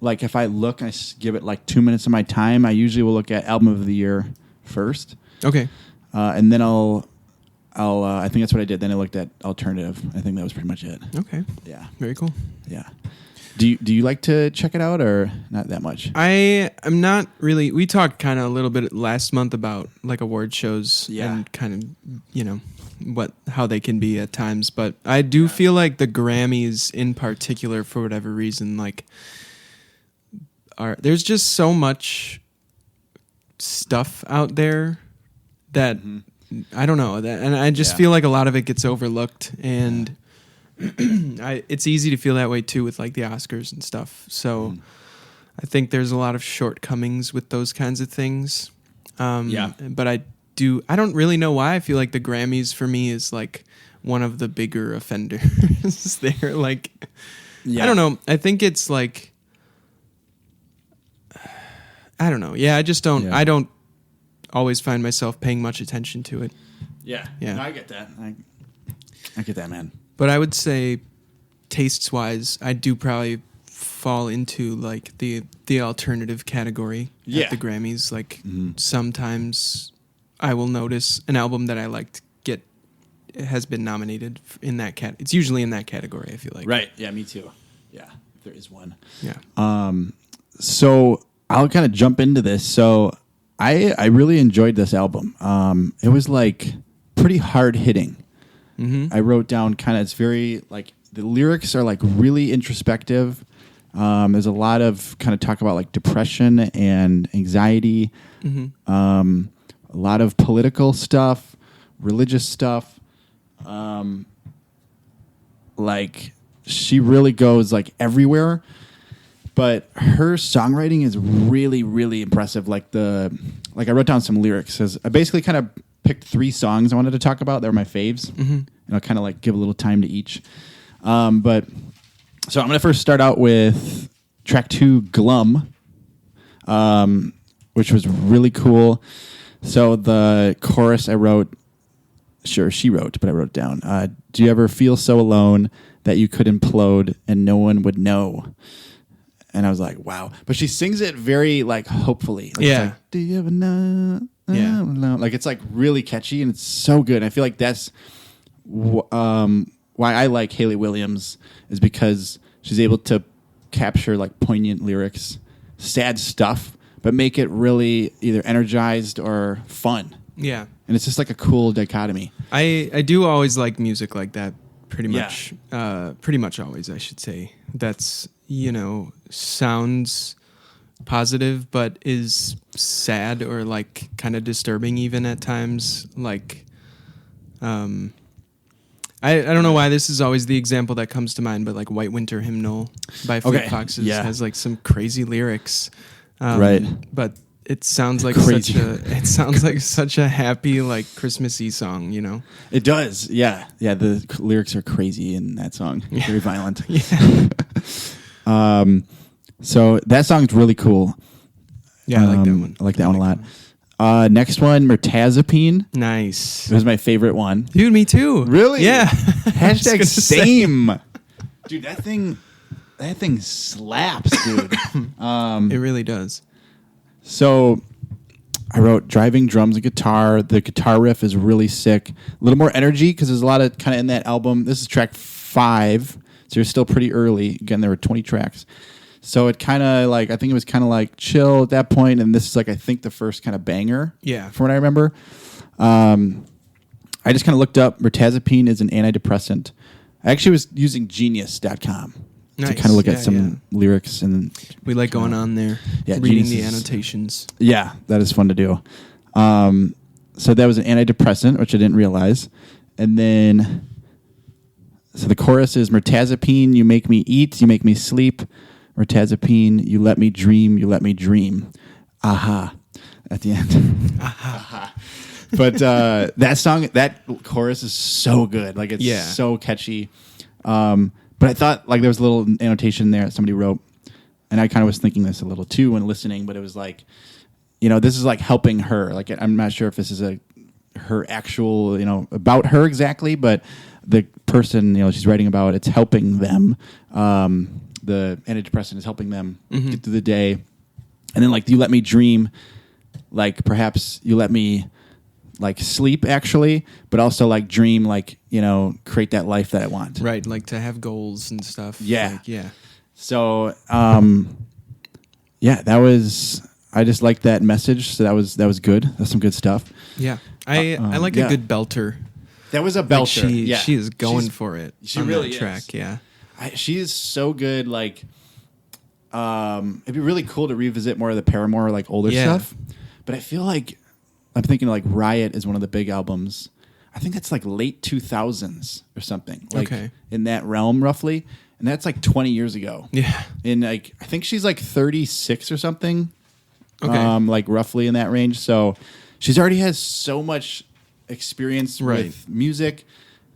if I look and I give it 2 minutes of my time, I usually will look at Album of the Year first. Okay. And then I'll I think that's what I did. Then I looked at alternative. I think that was pretty much it. Okay. Yeah. Very cool. Yeah. Do you like to check it out, or not that much? I am not really. We talked kind of a little bit last month about award shows and kind of how they can be at times, but I do feel like the Grammys in particular, for whatever reason, there's just so much stuff out there that I don't know, and I just feel like a lot of it gets overlooked, and it's easy to feel that way too with the Oscars and stuff. So I think there's a lot of shortcomings with those kinds of things. But I don't really know why. I feel like the Grammys for me is one of the bigger offenders. They're I don't know. I think it's I don't know. Yeah, I just don't. I don't always find myself paying much attention to it. Yeah. No, I get that. I get that, man. But I would say, tastes-wise, I do probably fall into the alternative category at the Grammys. Sometimes I will notice an album that I liked has been nominated in that cat. It's usually in that category, I feel like. Right. Yeah, me too. Yeah, if there is one. Yeah. So I'll kind of jump into this. So I really enjoyed this album. It was pretty hard hitting. I wrote down it's very the lyrics are really introspective. There's a lot of kind of talk about depression and anxiety. A lot of political stuff, religious stuff. she really goes like everywhere. But her songwriting is really, really impressive. Like I wrote down some lyrics. I basically kind of picked 3 songs I wanted to talk about. They were my faves, and I'll kind of like give a little time to each. But so I'm gonna first start out with track 2, Glum, which was really cool. So the chorus I wrote, she wrote, but I wrote it down. Do you ever feel so alone that you could implode and no one would know? And I was like, wow. But she sings it very like hopefully. Like, yeah. It's like, do you ever know? Yeah. Like it's like really catchy and it's so good. I feel like that's why I like Hayley Williams is because she's able to capture like poignant lyrics, sad stuff, but make it really either energized or fun. Yeah. And it's just like a cool dichotomy. I do always like music like that. Pretty much always, I should say. That's, sounds positive, but is sad or like kind of disturbing even at times. Like, I don't know why this is always the example that comes to mind, but like White Winter Hymnal by Fleet Foxes has like some crazy lyrics. Right. But it sounds like Crazy. such a happy, like Christmassy song, It does. Yeah. Yeah. The lyrics are crazy in that song. Yeah. Very violent. Yeah. So that song's really cool. Yeah, I like that one. I like that one a lot. Next one, Mirtazapine. Nice. It was my favorite one. Dude, me too. Really? Yeah. Hashtag same. Dude, that thing slaps, dude. It really does. So I wrote driving drums and guitar. The guitar riff is really sick. A little more energy because there's a lot of kind of in that album. This is track 5, so you're still pretty early. Again, there were 20 tracks. So it kind of like, I think it was kind of like chill at that point, and this is like, I think the first kind of banger. Yeah. From what I remember. I just kind of looked up, mirtazapine is an antidepressant. I actually was using genius.com. Nice. To kind of look at some lyrics. And we like going on there, reading the annotations. Yeah, that is fun to do. So that was an antidepressant, which I didn't realize. And then, so the chorus is mirtazapine, you make me eat, you make me sleep. Mirtazapine, you let me dream, you let me dream. Aha. At the end. Aha. But that song, that chorus is so good. Like, it's so catchy. But I thought like there was a little annotation there that somebody wrote, and I kind of was thinking this a little too when listening. But it was like, this is like helping her. Like I'm not sure if this is her actual, about her exactly, but the person she's writing about, it's helping them. The antidepressant is helping them get through the day, and then like you let me dream, like perhaps you let me like sleep actually, but also like dream, like, create that life that I want. Right. Like to have goals and stuff. Yeah. Like, yeah. So, that was, I just liked that message. So that was good. That's some good stuff. Yeah. I like a good belter. That was a belter. Like she is going for it. She on really that track. Yeah. She is so good. Like, it'd be really cool to revisit more of the Paramore, like older stuff. But I feel like, I'm thinking like Riot is one of the big albums. I think that's like late 2000s or something. Like in that realm roughly. And that's like 20 years ago. Yeah. And like, I think she's like 36 or something. Okay. Like roughly in that range. So she's already has so much experience with music,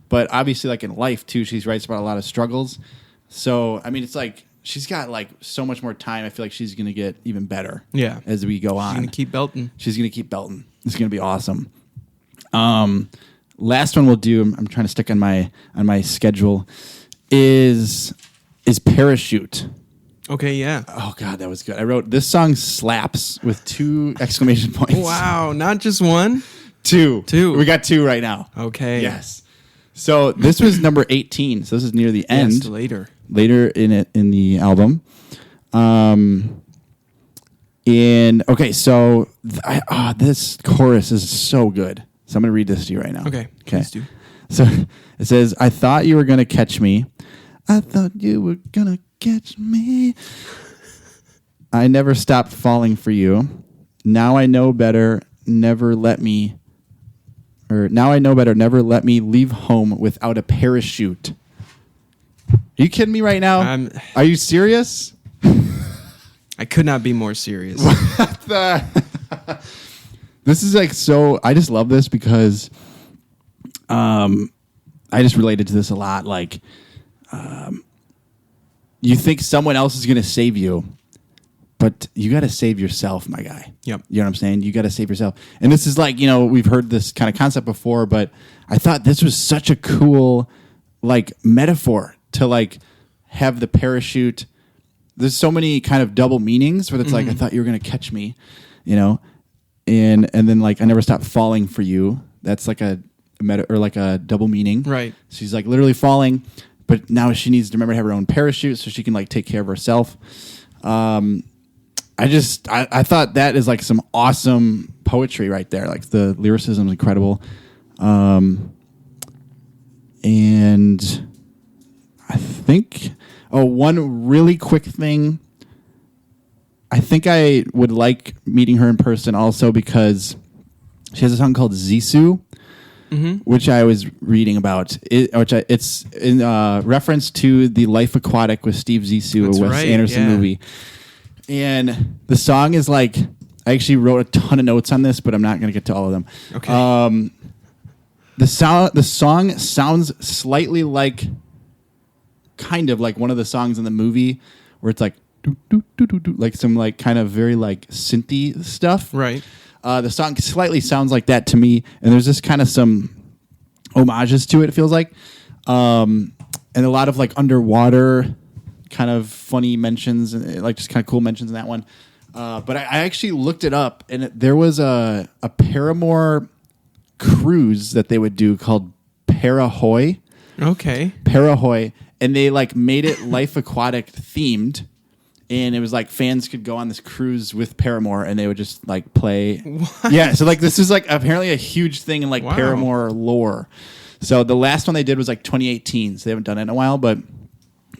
but obviously like in life too, she writes about a lot of struggles. So, I mean, it's like, she's got like so much more time. I feel like she's going to get even better as we go on. She's going to keep belting. She's going to keep belting. It's going to be awesome. Last one we'll do, I'm trying to stick on my schedule, is Parachute. Okay, yeah. Oh, God, that was good. I wrote, this song slaps with 2 exclamation points. Wow, not just one? 2. 2. We got 2 right now. Okay. Yes. So this was number 18. So this is near the end. Yes, later in the album. And okay, so this chorus is so good. So I'm going to read this to you right now. Okay. Please do. So it says, I thought you were going to catch me. I thought you were going to catch me. I never stopped falling for you. Now I know better. Never let me leave home without a parachute. Are you kidding me right now? Are you serious? I could not be more serious. What the? This is like so. I just love this because, I just related to this a lot. Like, you think someone else is going to save you, but you got to save yourself, my guy. Yep. You know what I'm saying? You got to save yourself. And this is like, we've heard this kind of concept before, but I thought this was such a cool, like, metaphor to like have the parachute. There's so many kind of double meanings where it's like, I thought you were going to catch me, and then like, I never stopped falling for you. That's like a or like a double meaning. Right. She's like literally falling, but now she needs to remember to have her own parachute so she can like take care of herself. I thought that is like some awesome poetry right there. Like the lyricism is incredible. And I think, one really quick thing. I think I would like meeting her in person also because she has a song called Zissou, which I was reading about. It's in reference to the Life Aquatic with Steve Zissou, a Wes Anderson movie. And the song is like, I actually wrote a ton of notes on this, but I'm not going to get to all of them. Okay. The song sounds slightly like, kind of like one of the songs in the movie where it's like, doo, doo, doo, doo, doo, like some like kind of very like synthy stuff. Right. The song slightly sounds like that to me, and there's just kind of some homages to it feels like, and a lot of like underwater kind of funny mentions and like just kind of cool mentions in that one. But I actually looked it up, and there was a Paramore cruise that they would do called Parahoy. Okay. Parahoy, and they like made it Life Aquatic themed. And it was like fans could go on this cruise with Paramore, and they would just like play. What? Yeah, so like this is like apparently a huge thing in like Paramore lore. So the last one they did was like 2018, so they haven't done it in a while, but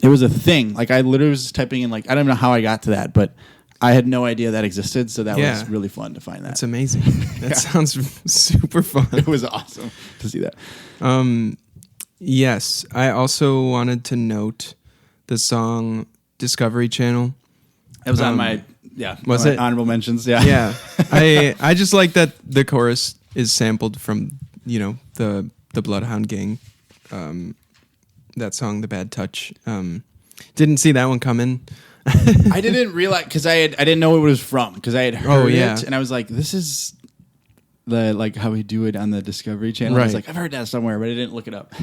it was a thing. Like I literally was typing in like, I don't know how I got to that, but I had no idea that existed. So that was really fun to find that. That's amazing. That sounds super fun. It was awesome to see that. Yes, I also wanted to note the song Discovery Channel. It was on my honorable mentions. Yeah. Yeah. I just like that the chorus is sampled from, the Bloodhound Gang. That song, The Bad Touch. Didn't see that one coming. I didn't realize because I didn't know what it was from because I had heard it and I was like, this is the like how we do it on the Discovery Channel. Right. I was like, I've heard that somewhere, but I didn't look it up.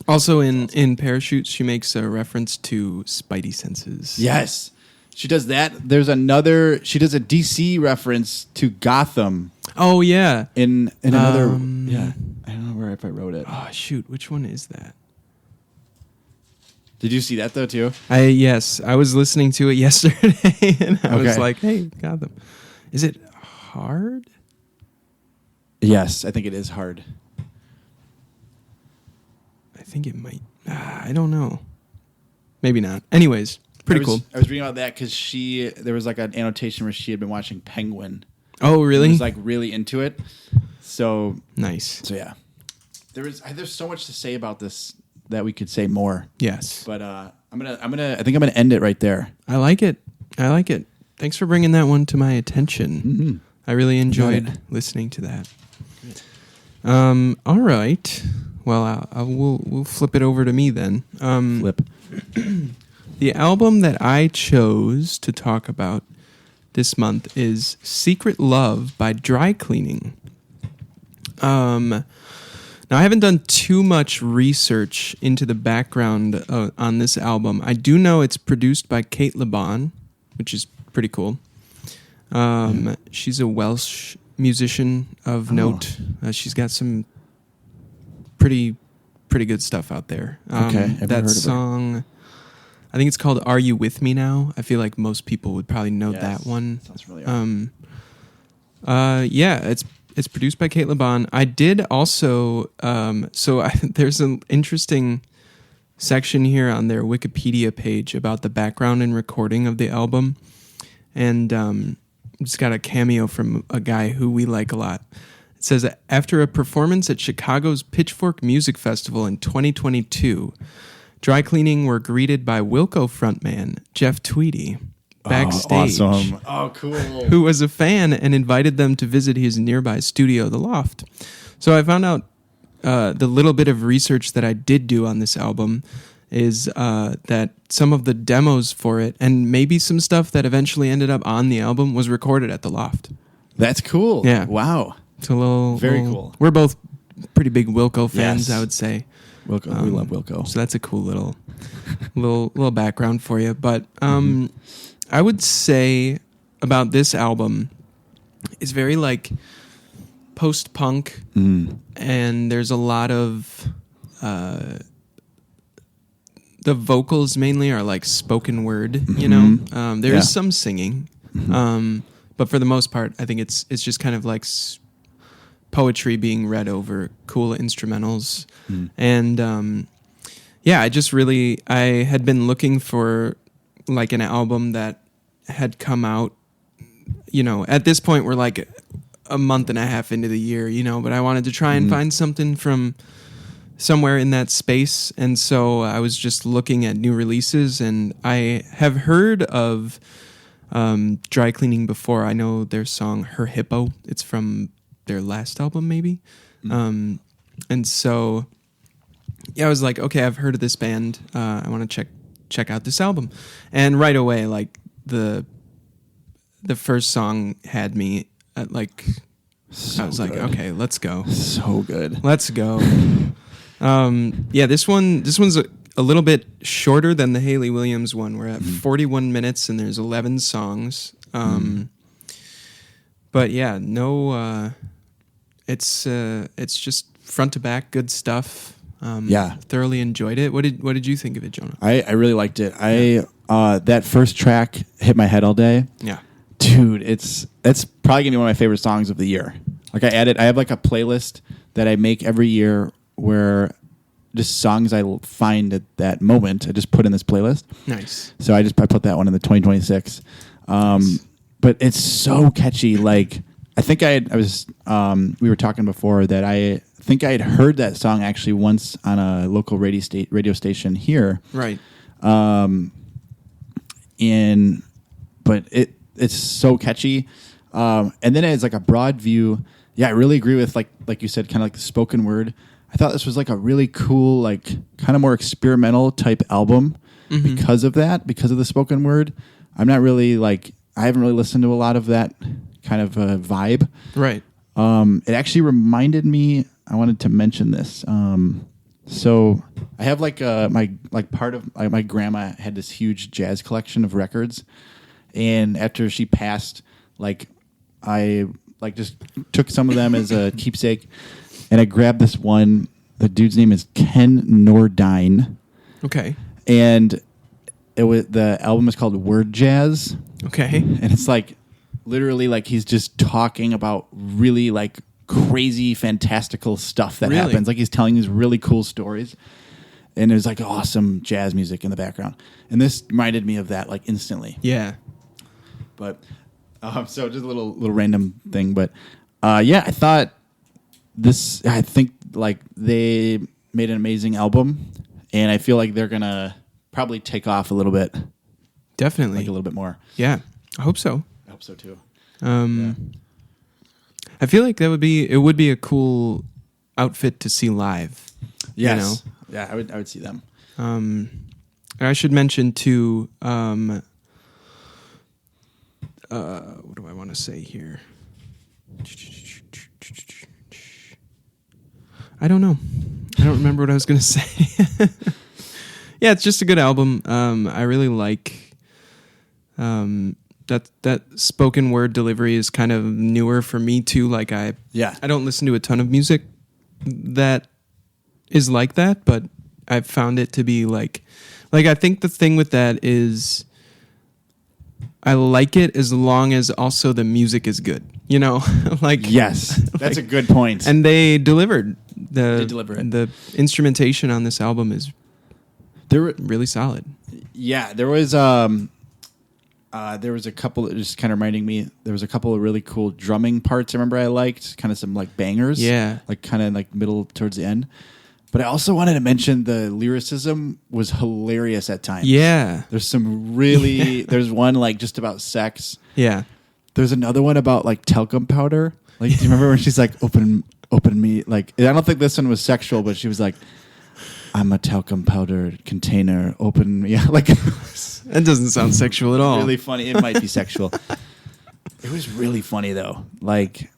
Also in Parachutes, she makes a reference to Spidey senses. Yes. She does that. She does a DC reference to Gotham. Oh, yeah. In another, I don't know if I wrote it. Oh, shoot. Which one is that? Did you see that though too? Yes. I was listening to it yesterday and I was like, hey, Gotham. Is it Hard? Yes, I think it is Hard. I think it might. I don't know. Maybe not. Anyways, pretty cool. I was reading about that because there was like an annotation where she had been watching Penguin. Oh, really? She was like really into it. So nice. So yeah, there's so much to say about this that we could say more. Yes. But I think I'm gonna end it right there. I like it. Thanks for bringing that one to my attention. Mm-hmm. I really enjoyed listening to that. Good. All right. Well, we'll flip it over to me then. Flip. The album that I chose to talk about this month is Secret Love by Dry Cleaning. Now, I haven't done too much research into the background on this album. I do know it's produced by Kate LeBon, which is pretty cool. She's a Welsh musician of note. She's got some pretty good stuff out there. Okay, I've that heard of song, I think it's called "Are You With Me Now." I feel like most people would probably know that one. Sounds familiar. It's produced by Kate LeBon. I did also there's an interesting section here on their Wikipedia page about the background and recording of the album, and it's got a cameo from a guy who we like a lot. It says, after a performance at Chicago's Pitchfork Music Festival in 2022, Dry Cleaning were greeted by Wilco frontman Jeff Tweedy backstage. Oh, awesome. Oh, cool. Who was a fan and invited them to visit his nearby studio, The Loft. So I found out the little bit of research that I did do on this album is that some of the demos for it and maybe some stuff that eventually ended up on the album was recorded at The Loft. That's cool. Yeah. Wow. It's a little... Very cool. We're both pretty big Wilco fans, Yes. I would say. Wilco. We love Wilco. So that's a cool little background for you. But I would say about this album, it's very like post-punk, and there's a lot of the vocals mainly are like spoken word. You know, there is some singing, but for the most part, I think it's just kind of like poetry being read over cool instrumentals, and I had been looking for like an album that had come out, you know, at this point we're like a month and a half into the year, you know, but I wanted to try and find something from somewhere in that space. And so I was just looking at new releases, and I have heard of Dry Cleaning before. I know their song Her Hippo. It's from their last album maybe. And so yeah, I was like, okay, I've heard of this band. I want to check out this album. And right away, like the first song had me at like, I was like, okay, let's go. So good. Let's go. This one's a little bit shorter than the Hayley Williams one. We're at 41 minutes and there's 11 songs. But yeah, no, it's just front to back good stuff. Thoroughly enjoyed it. What did you think of it, Jonah? I really liked it. That first track hit my head all day. Yeah. Dude, that's probably gonna be one of my favorite songs of the year. Like I have like a playlist that I make every year where just songs I find at that moment I just put in this playlist. Nice. So I put that one in the 2026. Nice. But it's so catchy. Like I think we were talking before that I think I had heard that song actually once on a local radio station here. Right. But it's so catchy. And then it's like a broad view. Yeah, I really agree with like you said, kind of like the spoken word. I thought this was like a really cool, like kind of more experimental type album because of the spoken word. I haven't really listened to a lot of that kind of vibe. Right. It actually reminded me, I wanted to mention this. So I have my grandma had this huge jazz collection of records. And after she passed, I just took some of them as a keepsake, and I grabbed this one. The dude's name is Ken Nordine. Okay. And the album is called Word Jazz. Okay. And it's like literally like he's just talking about really like crazy fantastical stuff that happens. Like he's telling these really cool stories. And there's like awesome jazz music in the background. And this reminded me of that like instantly. Yeah. But so just a little random thing, but I thought I think like they made an amazing album, and I feel like they're gonna probably take off a little bit. Definitely, like a little bit more. Yeah, I hope so. I hope so too. I feel like it would be a cool outfit to see live. Yes. You know? Yeah, I would see them. I should mention too. What do I want to say here? I don't know. I don't remember what I was going to say. Yeah, it's just a good album. I really like that spoken word delivery is kind of newer for me too. Like I don't listen to a ton of music that is like that, but I've found it to be like I think the thing with that is I like it as long as also the music is good, you know? Yes, that's a good point. And they delivered. They deliver it. The instrumentation on this album is really solid. Yeah, there was a couple that just kind of reminding me. There was a couple of really cool drumming parts. I remember I liked kind of some like bangers. Yeah, like kind of like middle towards the end. But I also wanted to mention the lyricism was hilarious at times. Yeah. There's some really, there's one like just about sex. Yeah. There's another one about like talcum powder. Like, do you remember when she's like, open me? Like, I don't think this one was sexual, but she was like, I'm a talcum powder container. Open me. Yeah, like, that doesn't sound sexual at all. Really funny. It might be sexual. It was really funny though. Like,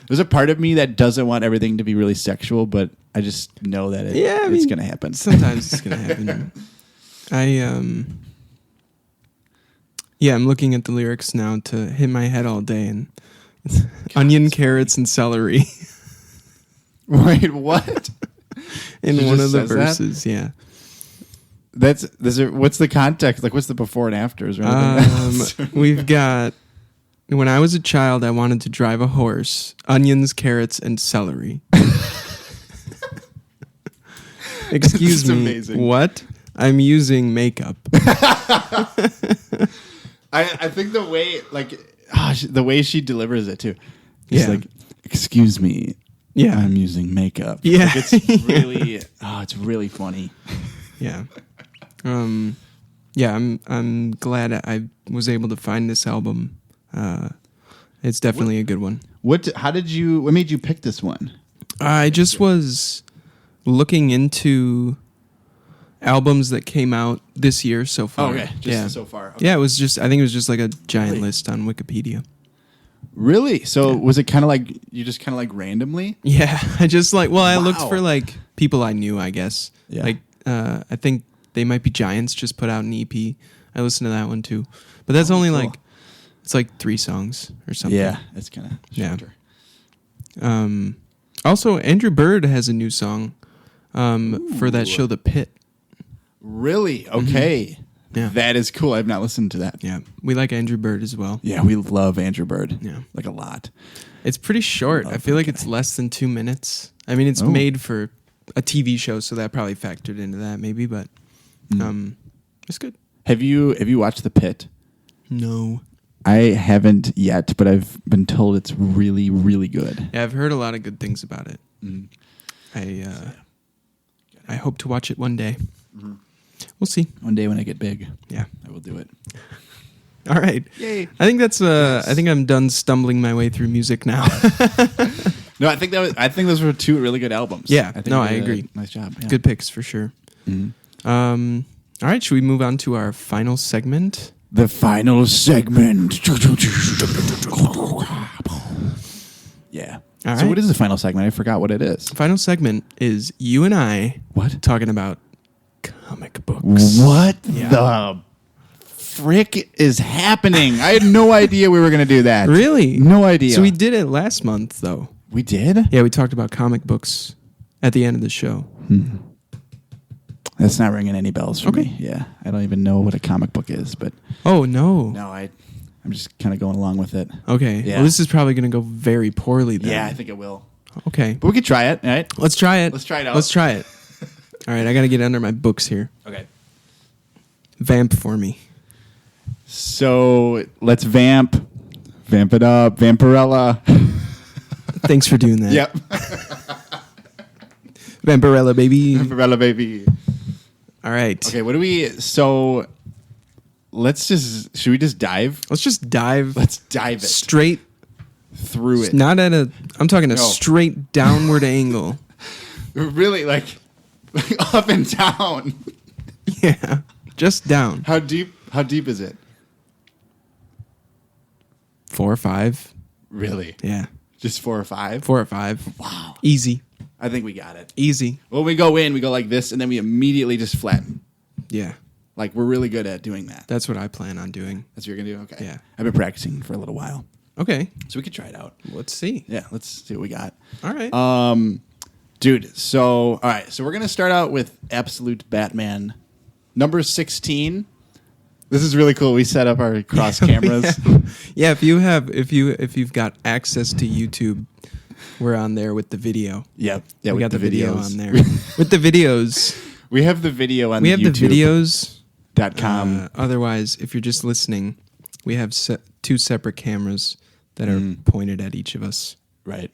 there's a part of me that doesn't want everything to be really sexual, but I just know that it's going to happen. Sometimes it's going to happen. I'm looking at the lyrics now to hit my head all day, and onion, carrots, and celery. Wait, what? In one of the verses, yeah. What's the context? Like, what's the before and afters? We've got, when I was a child, I wanted to drive a horse, onions, carrots, and celery. Excuse me, amazing. What? I'm using makeup. I think the way, like, the way she delivers it too. It's like, excuse me. Yeah. I'm using makeup. Yeah. Like, it's really, it's really funny. Yeah. I'm glad I was able to find this album. It's definitely a good one. What made you pick this one? I just was looking into albums that came out this year so far. Oh, okay. So far. Okay. Yeah, I think it was just like a giant list on Wikipedia. Really? So was it kind of like, you just kind of like randomly? Yeah. I just I looked for like people I knew, I guess. Yeah. Like, I think They Might Be Giants just put out an EP. I listened to that one too. But that's only cool. it's like 3 songs or something. Yeah, it's kind of shorter. Yeah. Also, Andrew Bird has a new song for that show, The Pit. Really? Okay. Mm-hmm. Yeah. That is cool. I've not listened to that. Yeah. We like Andrew Bird as well. Yeah, we love Andrew Bird. Yeah. Like a lot. It's pretty short. I feel like it's less than 2 minutes. I mean, it's made for a TV show, so that probably factored into that maybe, but it's good. Have you watched The Pit? No. I haven't yet, but I've been told it's really, really good. Yeah, I've heard a lot of good things about it. I hope to watch it one day. Mm-hmm. We'll see. One day when I get big. Yeah. I will do it. All right. Yay. I think that's I think I'm done stumbling my way through music now. No, I think those were 2 really good albums. Yeah. I I agree. Nice job. Yeah. Good picks for sure. Mm-hmm. All right, should we move on to our final segment? The final segment. Yeah. All So right. what is the final segment? I forgot what it is. Final segment is you and I talking about comic books. What the frick is happening? I had no idea we were going to do that. Really? No idea. So we did it last month, though. We did? Yeah, we talked about comic books at the end of the show. That's not ringing any bells for me. Yeah. I don't even know what a comic book is, but... Oh, no. No, I'm just kind of going along with it. Okay. Yeah. Well, this is probably going to go very poorly then. Yeah, I think it will. Okay. But we could try it, all right? Let's try it. Let's try it out. Let's try it. All right, I got to get under my books here. Okay. Vamp for me. So let's vamp it up, Vampirella. Thanks for doing that. Yep. Vampirella, baby. Vampirella, baby. All right. Okay, should we just dive? Let's just dive. Let's dive it. Straight through it. Not at I'm talking a straight downward angle. Really, like up and down. Yeah. Just down. How deep is it? 4 or 5. Really? Yeah. Just 4 or 5? 4 or 5. Wow. Easy. I think we got it. Easy. When we go like this, and then we immediately just flatten. Yeah. Like, we're really good at doing that. That's what I plan on doing. That's what you're going to do? Okay. Yeah. I've been practicing for a little while. Okay. So we could try it out. Let's see. Yeah, let's see what we got. All right. Dude, so, all right. So we're going to start out with Absolute Batman. Number 16. This is really cool. We set up our cross cameras. Yeah, if you've got access to YouTube, we're on there with the video. Yep. Yeah, we got the video videos on there. With the videos. We have the video on we the have the videos.com. Otherwise, if you're just listening, we have 2 separate cameras that are pointed at each of us. Right.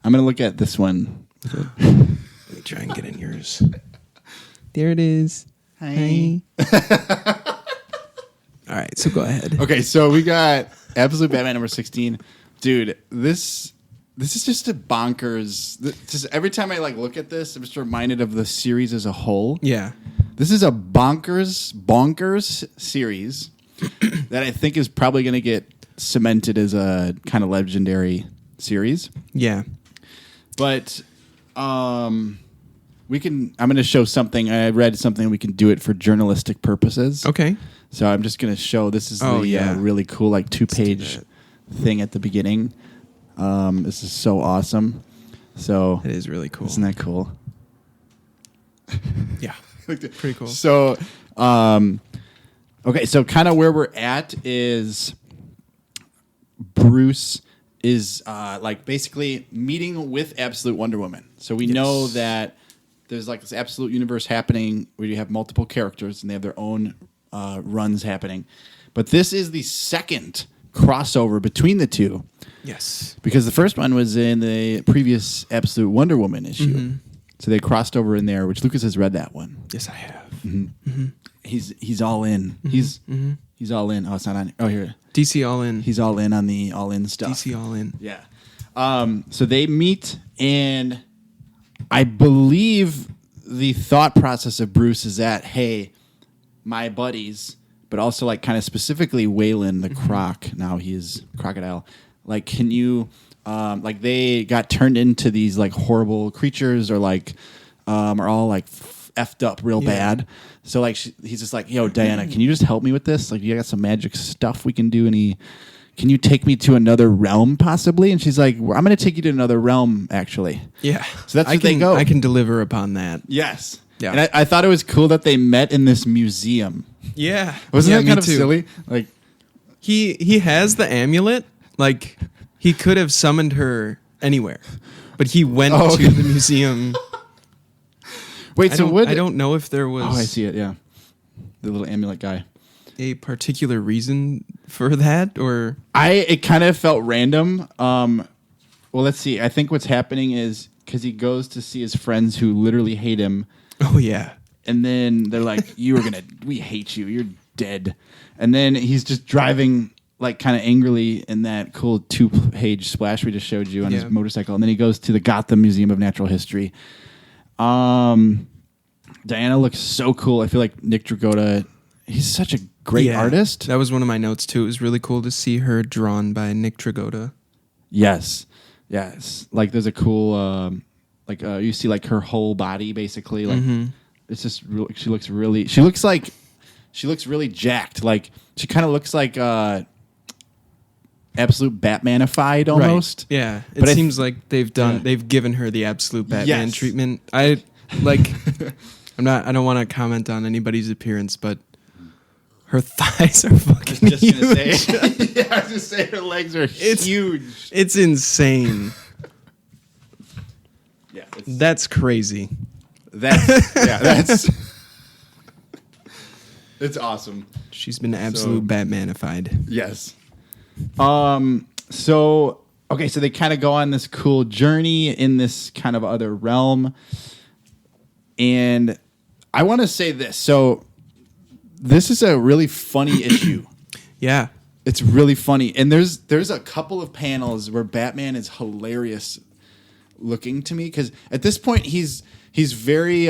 I'm going to look at this one Let me try and get in yours. There it is. Hi. All right, so go ahead. Okay, so we got Absolute Batman number 16. Dude, this is just a bonkers. Just every time I look at this, I'm just reminded of the series as a whole. Yeah. This is a bonkers series that I think is probably going to get cemented as a kind of legendary series. Yeah. But I'm going to show something. I read something. We can do it for journalistic purposes. Okay. So I'm just going to show. This is really cool, 2-page thing at the beginning. This is so awesome. So it is really cool. Isn't that cool? Yeah. Pretty cool. So, okay. So kind of where we're at is Bruce is basically meeting with Absolute Wonder Woman. So we know that there's this absolute universe happening where you have multiple characters and they have their own runs happening. But this is the second crossover between the two. Yes. Because the first one was in the previous Absolute Wonder Woman issue. Mm-hmm. So they crossed over in there, which Lucas has read that one. Yes, I have. Mm-hmm. Mm-hmm. He's all in. Mm-hmm. He's all in. Oh, it's not on. Oh, here. DC all in. He's all in on the all in stuff. DC all in. Yeah. So they meet, and I believe the thought process of Bruce is that, hey, my buddies, but also kind of specifically Waylon the Croc. Now he is Crocodile. Can you? They got turned into these horrible creatures, or are all effed up real bad. So he's just yo, Diana, can you just help me with this? You got some magic stuff we can do? And can you take me to another realm possibly? And she's like, I'm going to take you to another realm actually. Yeah. So that's where they go. I can deliver upon that. Yes. Yeah. And I thought it was cool that they met in this museum. Yeah. Wasn't that kind of too. silly? He has the amulet. He could have summoned her anywhere, but he went to the museum. Wait, I don't know if there was. Oh, I see it. Yeah, the little amulet guy. A particular reason for that, or it kind of felt random. Well, let's see. I think what's happening is because he goes to see his friends who literally hate him. Oh yeah, and then they're like, we hate you. You're dead. And then he's just driving kind of angrily in that cool 2-page splash we just showed you on his motorcycle. And then he goes to the Gotham Museum of Natural History. Diana looks so cool. I feel like Nick Dragotta, he's such a great artist. That was one of my notes too. It was really cool to see her drawn by Nick Dragotta. Yes. Yes. There's a cool, you see her whole body basically. It's just real. She looks really really jacked. She kind of looks like Absolute Batmanified almost. Right. Yeah. It seems like they've given her the Absolute Batman treatment. I don't want to comment on anybody's appearance, but her thighs are fucking huge. I was just say her legs are huge. It's insane. Yeah. That's crazy. That's it's awesome. She's been Absolute Batmanified. Yes. So they kind of go on this cool journey in this kind of other realm. And I want to say this. So this is a really funny issue. Yeah. It's really funny. And there's a couple of panels where Batman is hilarious looking to me, because at this point he's very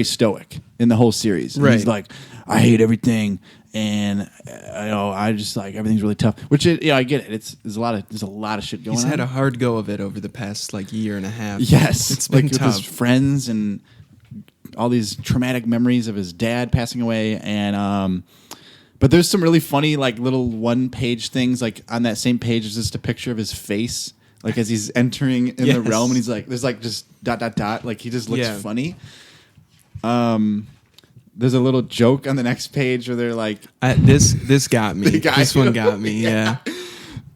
stoic in the whole series. Right. He's like, I hate everything, and I just everything's really tough. Which I get it. There's a lot of shit going on. He's had a hard go of it over the past year and a half. Yes, it's been tough. With his friends and all these traumatic memories of his dad passing away, and but there's some really funny little 1-page things. On that same page is just a picture of his face, as he's entering in the realm, and he's there's just ... he just looks funny. There's a little joke on the next page where they're this got me. This one got me. Yeah.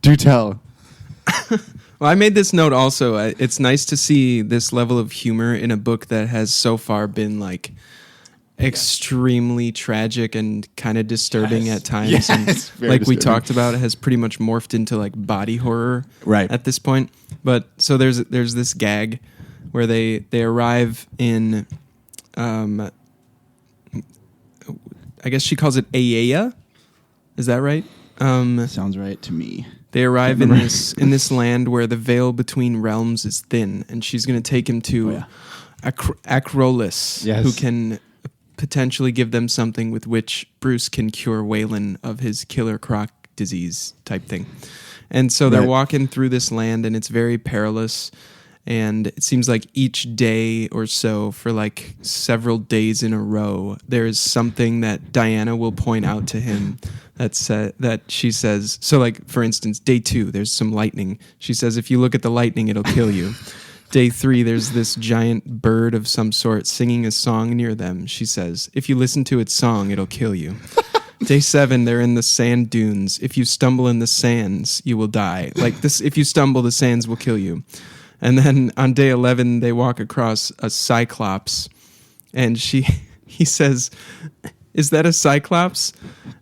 Do tell. Well, I made this note also. It's nice to see this level of humor in a book that has so far been extremely tragic and kind of disturbing at times. Yes, and very disturbing. We talked about, it has pretty much morphed into body horror right at this point. But so there's this gag where they arrive in, I guess she calls it Aeya. Is that right? Sounds right to me. They arrive in this land where the veil between realms is thin, and she's going to take him to Acrolis, Yes. who can potentially give them something with which Bruce can cure Waylon of his killer croc disease type thing. And so they're walking through this land, and it's very perilous. And it seems like each day or so, for like several days in a row, there is something that Diana will point out to him that she says. So, like, for instance, day 2, there's some lightning. She says, if you look at the lightning, it'll kill you. Day 3, there's this giant bird of some sort singing a song near them. She says, if you listen to its song, it'll kill you. Day 7, they're in the sand dunes. If you stumble in the sands, you will die. Like this, if you stumble, the sands will kill you. And then on day 11, they walk across a cyclops, and he says, is that a cyclops?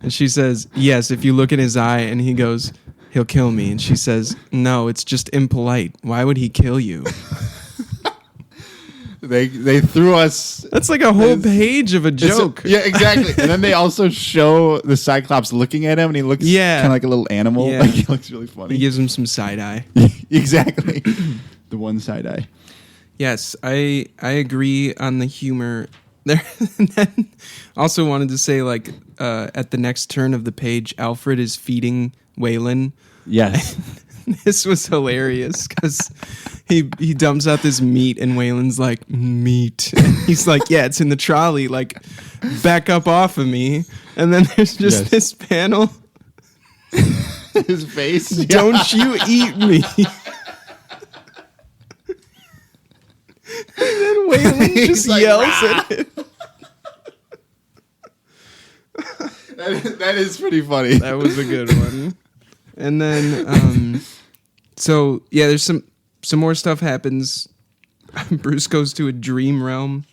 And she says, yes, if you look in his eye. And he goes, he'll kill me. And she says, no, it's just impolite. Why would he kill you? They threw us. That's like a whole page of a joke. Yeah, exactly. And then they also show the Cyclops looking at him, and he looks kind of like a little animal. Yeah. Like, he looks really funny. He gives him some side eye. Exactly. The one side eye. Yes, I agree on the humor there. And then also wanted to say, like, at the next turn of the page, Alfred is feeding Waylon. Yes. This was hilarious because he dumps out this meat, and Waylon's like, meat. And he's like, yeah, it's in the trolley. Like, back up off of me. And then there's just this panel. His face. Don't you eat me. And then Waylon just like, yells Rah! at him. That is pretty funny. That was a good one. And then, so yeah, there's some more stuff happens. Bruce goes to a dream realm,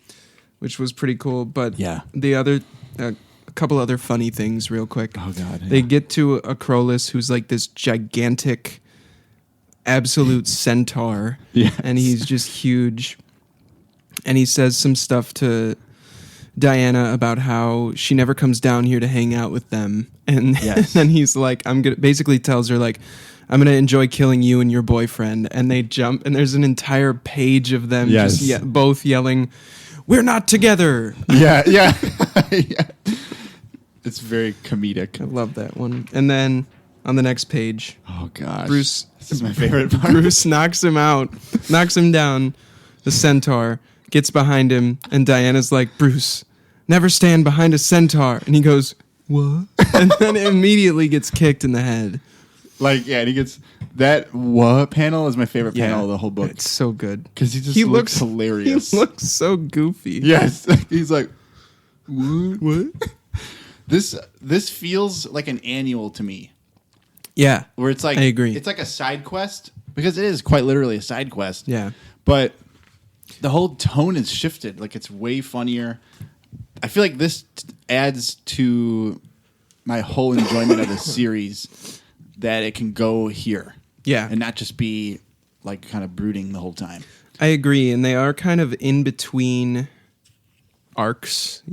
which was pretty cool. But the other, a couple other funny things real quick. Oh God. Yeah. They get to Acrolis, who's like this gigantic, absolute centaur. Yes. And he's just huge. And he says some stuff to Diana about how she never comes down here to hang out with them. And then he's like, basically tells her, like, I'm going to enjoy killing you and your boyfriend. And they jump, and there's an entire page of them just both yelling, we're not together. Yeah. Yeah. It's very comedic. I love that one. And then on the next page, oh gosh, Bruce, this is my favorite part. Bruce knocks him down, the centaur, gets behind him, and Diana's like, Bruce, never stand behind a centaur. And he goes, what? And then immediately gets kicked in the head. Like, yeah, and he gets that what panel is my favorite panel of the whole book. It's so good. Because he looks hilarious. He looks so goofy. Yes. He's like, what? This feels like an annual to me. Yeah. Where it's like, I agree. It's like a side quest, because it is quite literally a side quest. Yeah. But the whole tone is shifted. Like, it's way funnier. I feel like this adds to my whole enjoyment of the series, that it can go here. Yeah. And not just be like kind of brooding the whole time. I agree. And they are kind of in between arcs,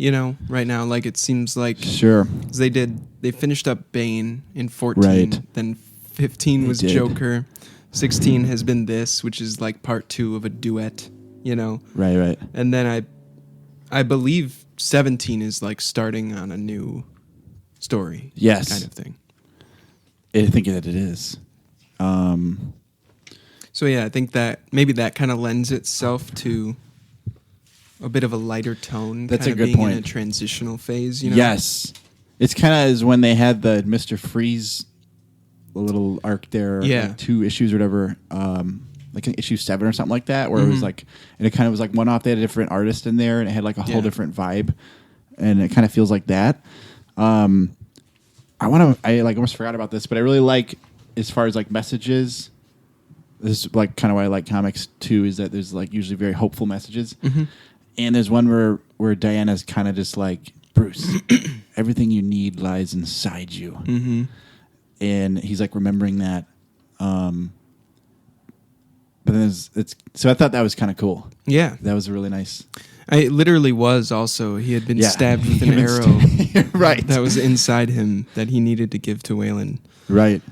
right now. Like, it seems like Sure. they finished up Bane in 14. Right. Then 15 was did. Joker. 16 has been this, which is like part 2 of a duet, Right. And then I believe 17 is like starting on a new story. Yes. Kind of thing. I think that it is. So yeah, I think that maybe that kind of lends itself to a bit of a lighter tone. That's kind a of good being point. In a transitional phase, Yes. It's kind of as when they had the Mr. Freeze little arc there, like 2 issues or whatever, like in issue 7 or something like that, where it was like, and it kind of was like one off. They had a different artist in there, and it had like a whole different vibe, and it kind of feels like that. I almost forgot about this, but I really like, as far as like messages, this is like kind of why I like comics too, is that there's like usually very hopeful messages. Mm-hmm. And there's one where Diana's kind of just like, Bruce, everything you need lies inside you. Mm-hmm. And he's like remembering that But then it's so I thought that was kind of cool. Yeah. That was really nice. It literally was also. He had been stabbed with an arrow right. that was inside him that he needed to give to Waylon. Right.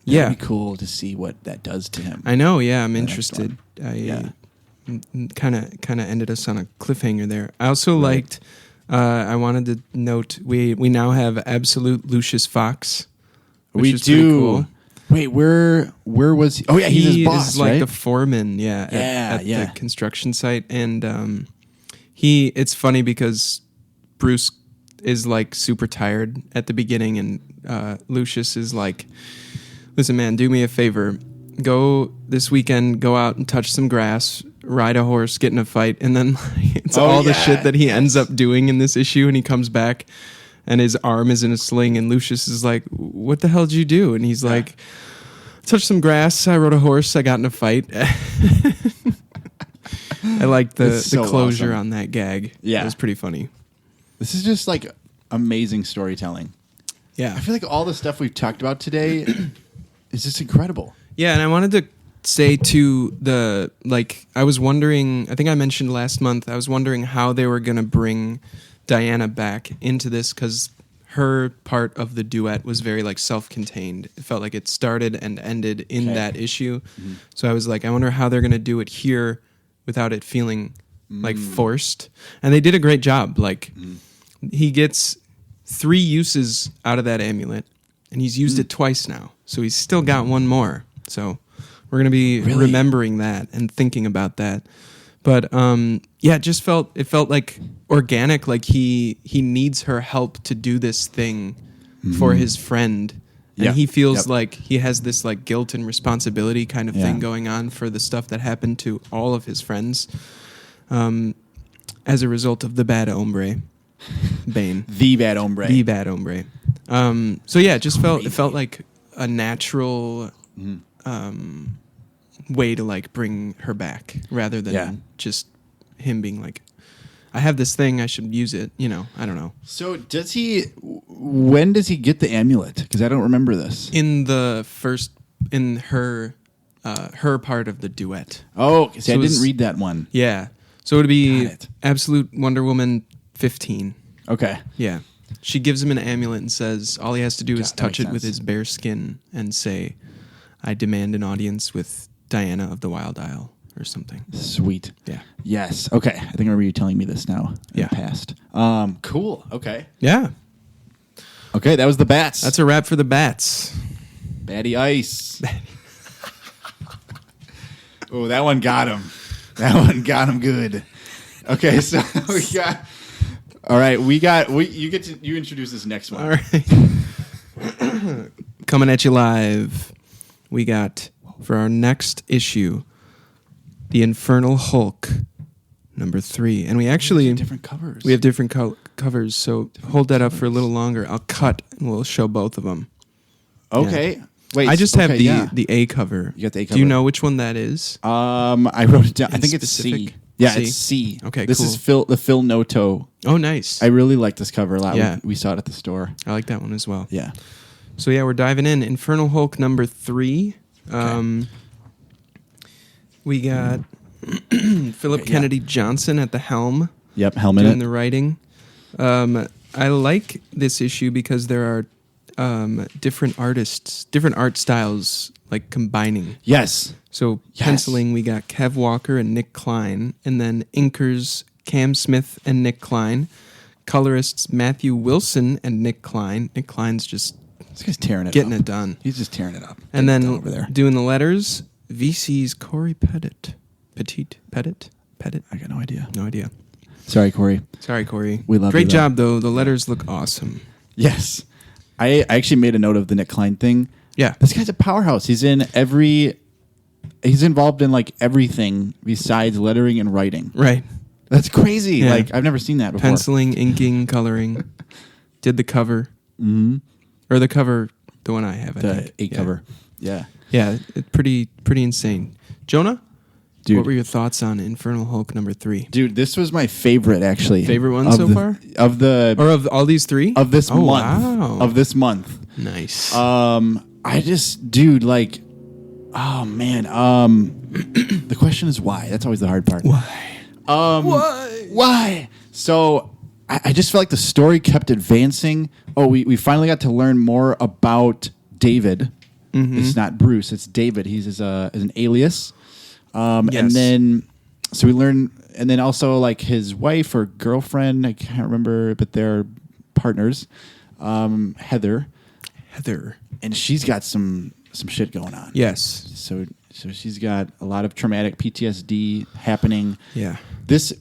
Yeah. It'd be cool to see what that does to him. I know, yeah, I'm interested. Yeah. Kind of ended us on a cliffhanger there. I also liked, I wanted to note, we now have Absolute Lucius Fox. We is do. pretty cool. Wait, where was he? Oh, yeah, he's his boss, is like right? the foreman, at the construction site. And it's funny because Bruce is like super tired at the beginning, and Lucius is like, listen, man, do me a favor. Go this weekend, go out and touch some grass, ride a horse, get in a fight. And then it's all the shit that he ends up doing in this issue. And he comes back and his arm is in a sling. And Lucius is like, what the hell did you do? And he's like, touched some grass, I rode a horse, I got in a fight. I like the closure on that gag. Yeah. It was pretty funny. This is just like amazing storytelling. Yeah. I feel like all the stuff we've talked about today is just incredible. Yeah, and I wanted to say too, I was wondering, I think I mentioned last month, I was wondering how they were going to bring Diana back into this, because her part of the duet was very like self-contained. It felt like it started and ended in that issue. Mm-hmm. So I was like, I wonder how they're going to do it here without it feeling like forced. And they did a great job. Like he gets 3 uses out of that amulet, and he's used it twice now. So he's still got one more. So we're going to be remembering that and thinking about that. But it felt like organic, like he needs her help to do this thing for his friend. And he feels like he has this like guilt and responsibility kind of thing going on for the stuff that happened to all of his friends as a result of the bad hombre, Bane. The bad hombre. It felt like a natural way to like bring her back rather than just him being like, I have this thing, I should use it. I don't know. So when does he get the amulet? Because I don't remember this. In her part of the duet. Oh, see, I didn't read that one. Yeah. So it would be Absolute Wonder Woman 15. Okay. Yeah. She gives him an amulet and says all he has to do is touch it with his bare skin and say, I demand an audience with Diana of the Wild Isle or something. Sweet. Yeah. Yes. Okay. I think I remember you telling me this now in the past. Cool. Okay. Yeah. Okay, that was the bats. That's a wrap for the bats. Batty Ice. Oh, that one got him. That one got him good. Okay, so we got... All right, you introduce this next one. All right. Coming at you live. We got, for our next issue, the Infernal Hulk, number 3. And we actually... different covers. We have different covers, so hold that up for a little longer. I'll cut, and we'll show both of them. Okay. Yeah. Wait, I just have the A cover. You got the A cover. Do you know which one that is? I wrote it down. I think it's C. Yeah, C? it's C. Okay, this cool. is the Phil Noto. Oh, nice. I really like this cover a lot. Yeah. We saw it at the store. I like that one as well. Yeah. So, we're diving in. Infernal Hulk number 3. Okay. We got Philip Kennedy Johnson at the helm. Yep, helmet. Doing the writing. I like this issue because there are different artists, different art styles, like combining. Yes. So penciling, we got Kev Walker and Nick Klein, and then inkers Cam Smith and Nick Klein, colorists Matthew Wilson and Nick Klein. Nick Klein's just this guy's tearing it getting up. it done. He's just tearing it up. And then over there. doing the letters, VC's Corey Pettit. Pettit? I got no idea. No idea. Sorry, Corey. We love Great you, job, though. The letters look awesome. Yes. I actually made a note of the Nick Klein thing. Yeah. This guy's a powerhouse. He's involved in like everything besides lettering and writing. Right. That's crazy. Yeah. Like I've never seen that before. Penciling, inking, coloring. Did the cover. Mm-hmm. Or the cover, the one I have, I think. The 8 cover. Yeah. Yeah, pretty insane. Jonah? Dude. What were your thoughts on Infernal Hulk number 3? Dude, this was my favorite, actually. Favorite one so far? Of all these 3? Of this month. Wow. Of this month. Nice. I just, dude, like, Oh man. The question is why. That's always the hard part. Why? Why? So I just felt like the story kept advancing. Oh, we finally got to learn more about David. Mm-hmm. It's not Bruce. It's David. He's as an alias. Yes. And then so we learn, and then also like his wife or girlfriend. I can't remember, but they're partners. Heather, and she's got some shit going on. Yes. So she's got a lot of traumatic PTSD happening. Yeah. This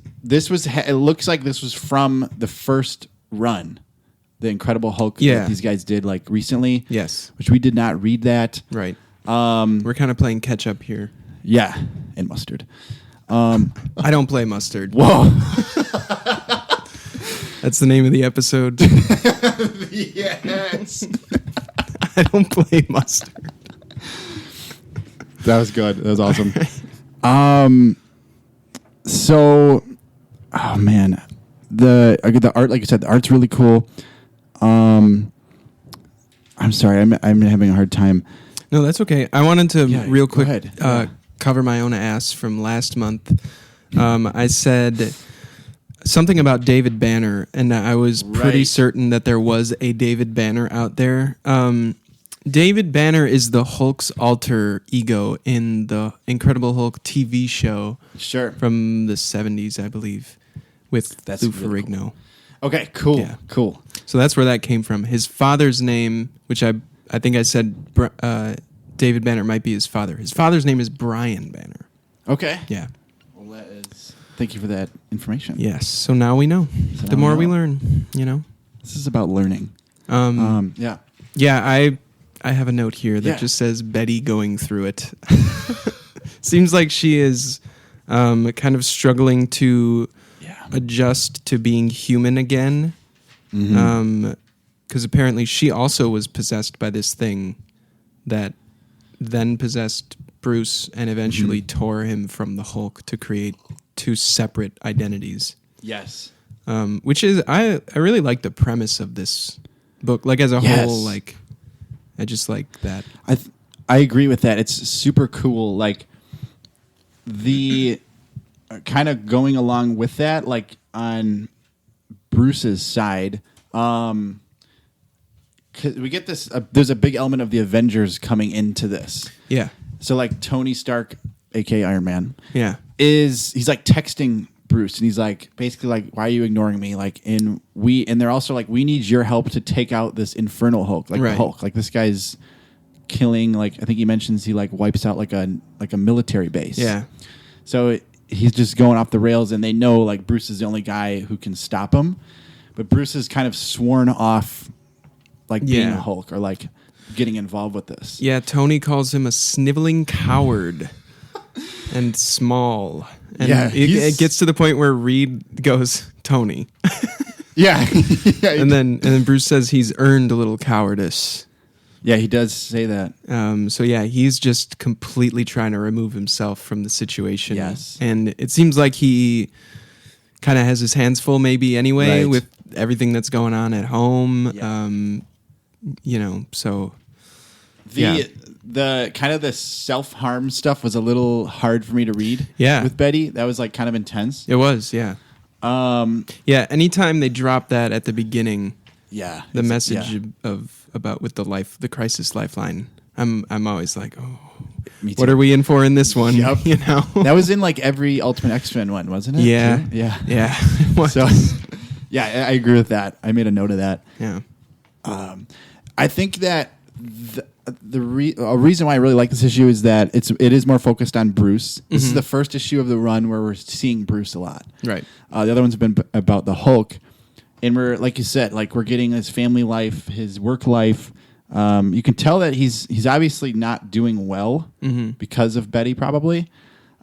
was. It looks like this was from the first run, the Incredible Hulk that these guys did like recently. Yes. Which we did not read that. Right. We're kind of playing catch up here. Yeah, and mustard. I don't play mustard. Whoa. That's the name of the episode. Yes. I don't play mustard. That was good. That was awesome. So, oh man, the art, like you said, the art's really cool. I'm sorry, I'm having a hard time. No, that's okay. I wanted to real quick cover my own ass from last month. I said something about David Banner, and I was pretty certain that there was a David Banner out there. David Banner is the Hulk's alter ego in the Incredible Hulk TV show. Sure. From the 70s, I believe, with Lou Ferrigno. Really cool. Okay, cool. Yeah. Cool. So that's where that came from. His father's name, which I think I said David Banner might be his father. His father's name is Brian Banner. Okay. Yeah. Well, that is... Thank you for that information. Yes. So now we know. So the more we learn, you know. This is about learning. Yeah. Yeah, I have a note here that just says Betty going through it. Seems like she is kind of struggling to adjust to being human again. Because apparently she also was possessed by this thing that then possessed Bruce and eventually tore him from the Hulk to create two separate identities. Yes. Which is, I really like the premise of this book. Like as a whole, like... I just like that. I agree with that. It's super cool. Like the kind of going along with that, like on Bruce's side, 'cause we get this. There's a big element of the Avengers coming into this. Yeah. So like Tony Stark, aka Iron Man, he's like texting Bruce, and he's like basically like, "Why are you ignoring me?" Like, and they're also like, "We need your help to take out this Infernal Hulk, like the Hulk. Like this guy's killing. Like I think he mentions he like wipes out like a military base. Yeah. So he's just going off the rails, and they know like Bruce is the only guy who can stop him. But Bruce is kind of sworn off, like being a Hulk or like getting involved with this. Yeah. Tony calls him a sniveling coward and small. And it gets to the point where Reed goes, Tony. Yeah. and then Bruce says he's earned a little cowardice. Yeah, he does say that. So yeah, he's just completely trying to remove himself from the situation. Yes. And it seems like he kind of has his hands full maybe anyway with everything that's going on at home. Yeah. You know, so the kind of the self-harm stuff was a little hard for me to read. Yeah. With Betty, that was like kind of intense. It was, yeah. Anytime they drop that at the beginning, the message about with the crisis lifeline, I'm always like, oh, what are we in for in this one? Yep. You know, that was in like every Ultimate X-Men one, wasn't it? Yeah, too? yeah. So, yeah, I agree with that. I made a note of that. Yeah, I think that a reason why I really like this issue is that it is more focused on Bruce. This is the first issue of the run where we're seeing Bruce a lot. Right. The other ones have been about the Hulk, and we're like you said, like we're getting his family life, his work life. You can tell that he's obviously not doing well because of Betty, probably.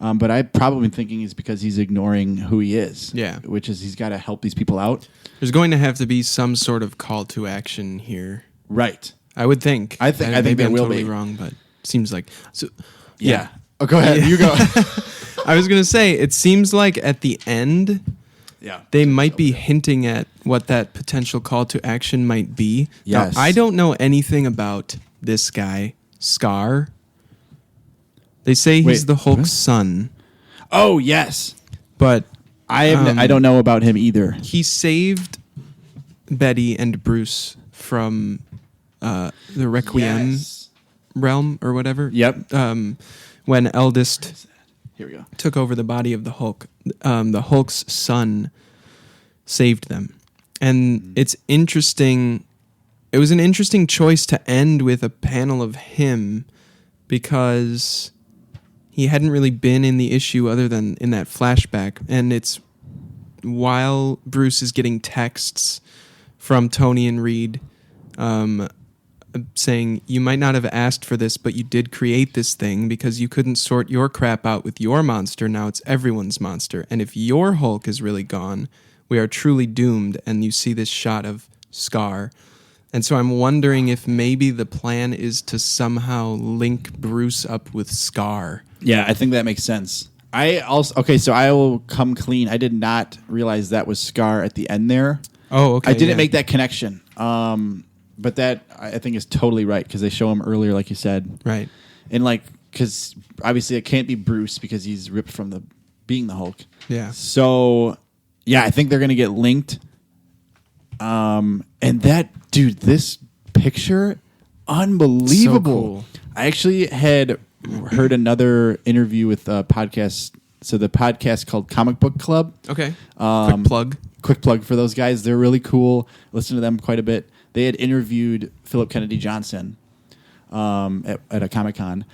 But I probably been thinking it's because he's ignoring who he is. Yeah. Which is he's got to help these people out. There's going to have to be some sort of call to action here. Right. I would think. I think maybe there I'm will totally be wrong, but it seems like so. Yeah. Oh, go ahead. You go. I was gonna say it seems like at the end, they might be hinting at what that potential call to action might be. Yes. Now, I don't know anything about this guy, Scar. They say he's Wait, the Hulk's what? son, Oh, yes. but I don't know about him either. he saved Betty and Bruce from the Requiem Yes. realm or whatever. Yep. When Eldest Here we go. took over the body of the Hulk, the Hulk's son saved them. And it's interesting. It was an interesting choice to end with a panel of him because he hadn't really been in the issue other than in that flashback. And it's while Bruce is getting texts from Tony and Reed saying, you might not have asked for this, but you did create this thing because you couldn't sort your crap out with your monster. Now it's everyone's monster. And if your Hulk is really gone, we are truly doomed. And you see this shot of Scar. And so I'm wondering if maybe the plan is to somehow link Bruce up with Scar. Yeah, I think that makes sense. So I will come clean. I did not realize that was Scar at the end there. Oh, okay. I didn't make that connection. But that I think is totally right because they show him earlier, like you said. Right. And because obviously it can't be Bruce because he's ripped from being the Hulk. Yeah. So, yeah, I think they're going to get linked. And this picture, unbelievable. So cool. I actually had heard another interview with a podcast. So the podcast called Comic Book Club. Okay. Quick plug. For those guys. They're really cool. Listen to them quite a bit. They had interviewed Philip Kennedy Johnson at a Comic-Con.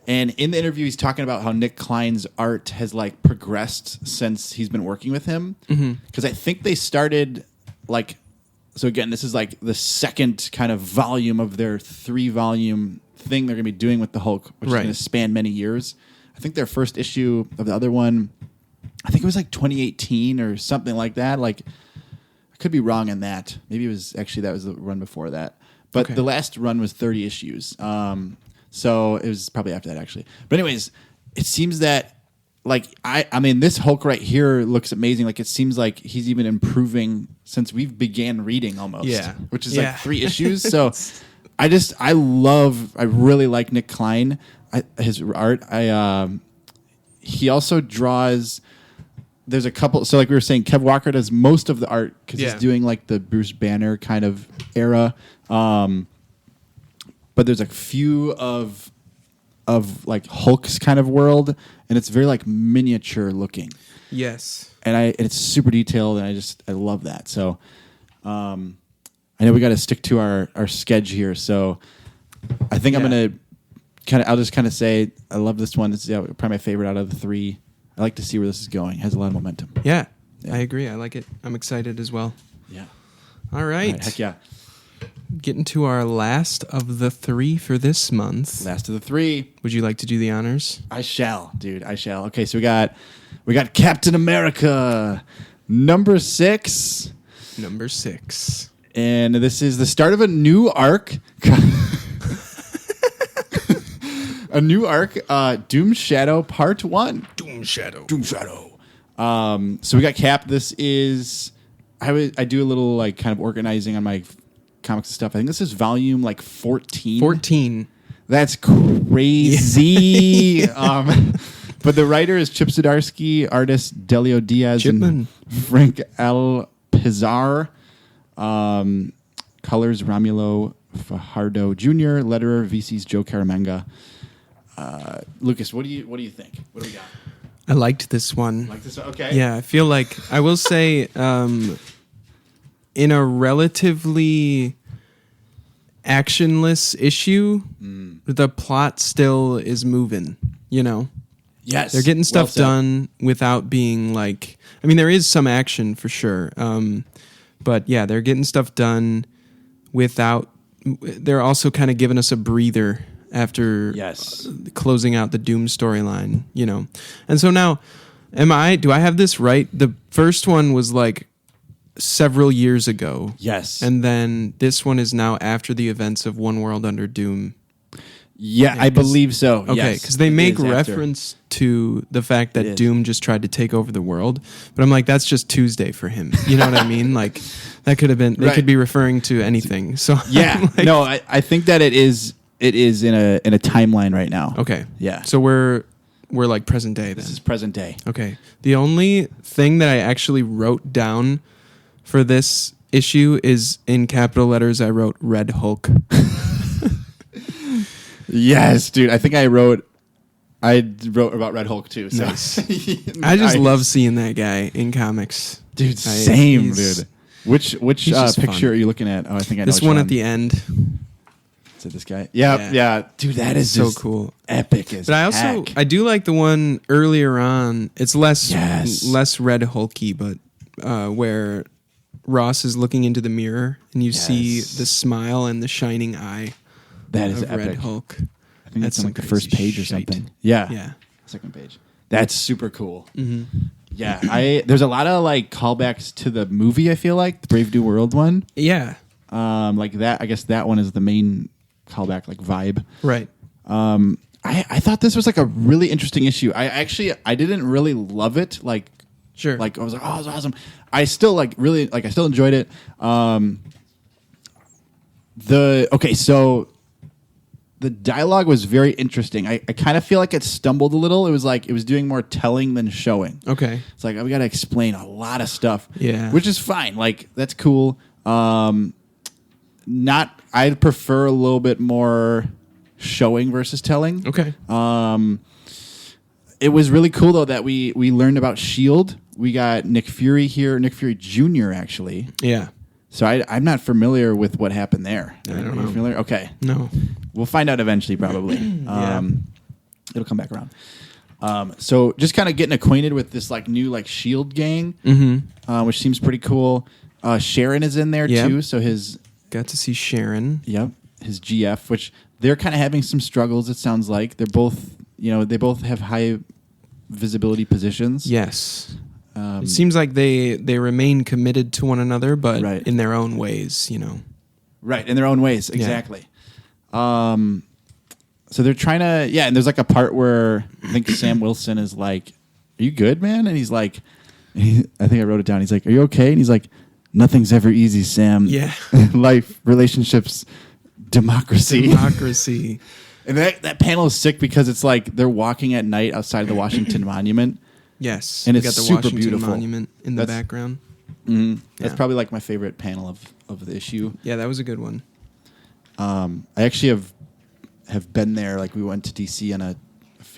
And in the interview, he's talking about how Nick Klein's art has progressed since he's been working with him. Because I think they started so again, this is the second kind of volume of their 3-volume thing they're going to be doing with the Hulk, which is going to span many years. I think their first issue of the other one, I think it was 2018 or something like that. I could be wrong on that. Maybe it was that was the run before that. But the last run was 30 issues. So it was probably after that, actually. But anyways, it seems that I mean, this Hulk right here looks amazing. It seems like he's even improving since we've began reading almost. Yeah. Which is 3 issues. So I really like Nick Klein, his art. He also draws. There's a couple. So we were saying, Kev Walker does most of the art because he's doing the Bruce Banner kind of era. But there's a few of Hulk's kind of world, and it's very miniature looking. Yes. And it's super detailed, and I love that. So I know we got to stick to our schedule here. So I think I'm gonna I'll just say I love this one. It's probably my favorite out of the 3. I like to see where this is going. It has a lot of momentum. Yeah, I agree. I like it. I'm excited as well. Yeah. All right. Heck yeah. Getting to our last of the 3 for this month. Last of the 3. Would you like to do the honors? I shall, dude. I shall. Okay, so we got Captain America, number 6. Number 6. And this is the start of a new arc. A new arc, Doom Shadow Part 1. Doom Shadow. So we got Cap. This is I do a little kind of organizing on my comics and stuff. I think this is volume 14. 14. That's crazy. But the writer is Chip Zdarsky, artist Delio Diaz, Chipman. and Frank L. Pizarro. Colors Romulo Fajardo Jr., letterer VC's Joe Caramanga. Lucas, what do you think? What do we got? I liked this one. Like this one? Okay. Yeah, I feel I will say, in a relatively actionless issue, the plot still is moving, Yes. They're getting stuff done without being there is some action for sure. But yeah, they're getting stuff done without, they're also kind of giving us a breather after closing out the Doom storyline, And so now, do I have this right? The first one was several years ago. Yes. And then this one is now after the events of One World Under Doom. Yeah, I believe so. Okay, because they make reference to the fact that Doom just tried to take over the world. But I'm that's just Tuesday for him. You know what I mean? That could have been, they could be referring to anything. So yeah, no, I think that it is It is in a timeline right now. Okay. Yeah. So we're like present day then. This is present day. Okay. The only thing that I actually wrote down for this issue is in capital letters. I wrote Red Hulk. Yes, dude. I think I wrote about Red Hulk too. So. Nice. I just love seeing that guy in comics. Dude, same, he's- dude. Which just picture fun. are you looking at? Oh, I think I know This which one at the end. Is it this guy? Yeah. Dude, that is So just cool. epic as But heck. I do like the one earlier on. It's less Yes. Red Hulky, but where Ross is looking into the mirror and you see Yes. the smile and the shining eye That is of epic. Red Hulk. I think That's it's on some like the first crazy page or shite. something. Yeah. Yeah. Second page. That's super cool. Mm-hmm. Yeah, there's a lot of like callbacks to the movie. I feel like the Brave New World one, Yeah. like that. I guess that one is the main callback, like vibe. Right. I thought this was like a really interesting issue. I didn't really love it. Like Sure. I was like, oh, it's awesome. I still I still enjoyed it. So the dialogue was very interesting. I kind of feel like it stumbled a little. It was like it was doing more telling than showing. Okay. It's like we got to explain a lot of stuff. Yeah. Which is fine. Like that's cool. I'd prefer a little bit more showing versus telling. Okay. It was really cool though that we learned about Shield. We got Nick Fury here, Nick Fury Jr. actually. Yeah. So I'm not familiar with what happened there. I don't Are you know. familiar? Okay. No. We'll find out eventually, probably. Yeah. It'll come back around. So just kind of getting acquainted with this like new like Shield gang, which seems pretty cool. Sharon is in there Yep. too. So his Got to see Sharon. his GF, which they're kind of having some struggles. It sounds like they're both they both have high visibility positions. Yes. It seems like they remain committed to one another, but Right. in their own ways, Right, in their own ways, exactly. So they're trying to, and there's like a part where I think Sam Wilson is like, "Are you good, man?" And he's like, I think I wrote it down. He's like, "Are you okay?" And he's like, "Nothing's ever easy, Sam. Yeah. Life, relationships, democracy." Democracy. And that panel is sick because it's like they're walking at night outside of the Washington Monument. Yes. And We it's got the super Washington beautiful. Monument in the That's- background. That's probably like my favorite panel of the issue. Yeah, that was a good one. I actually have been there. Like we went to DC on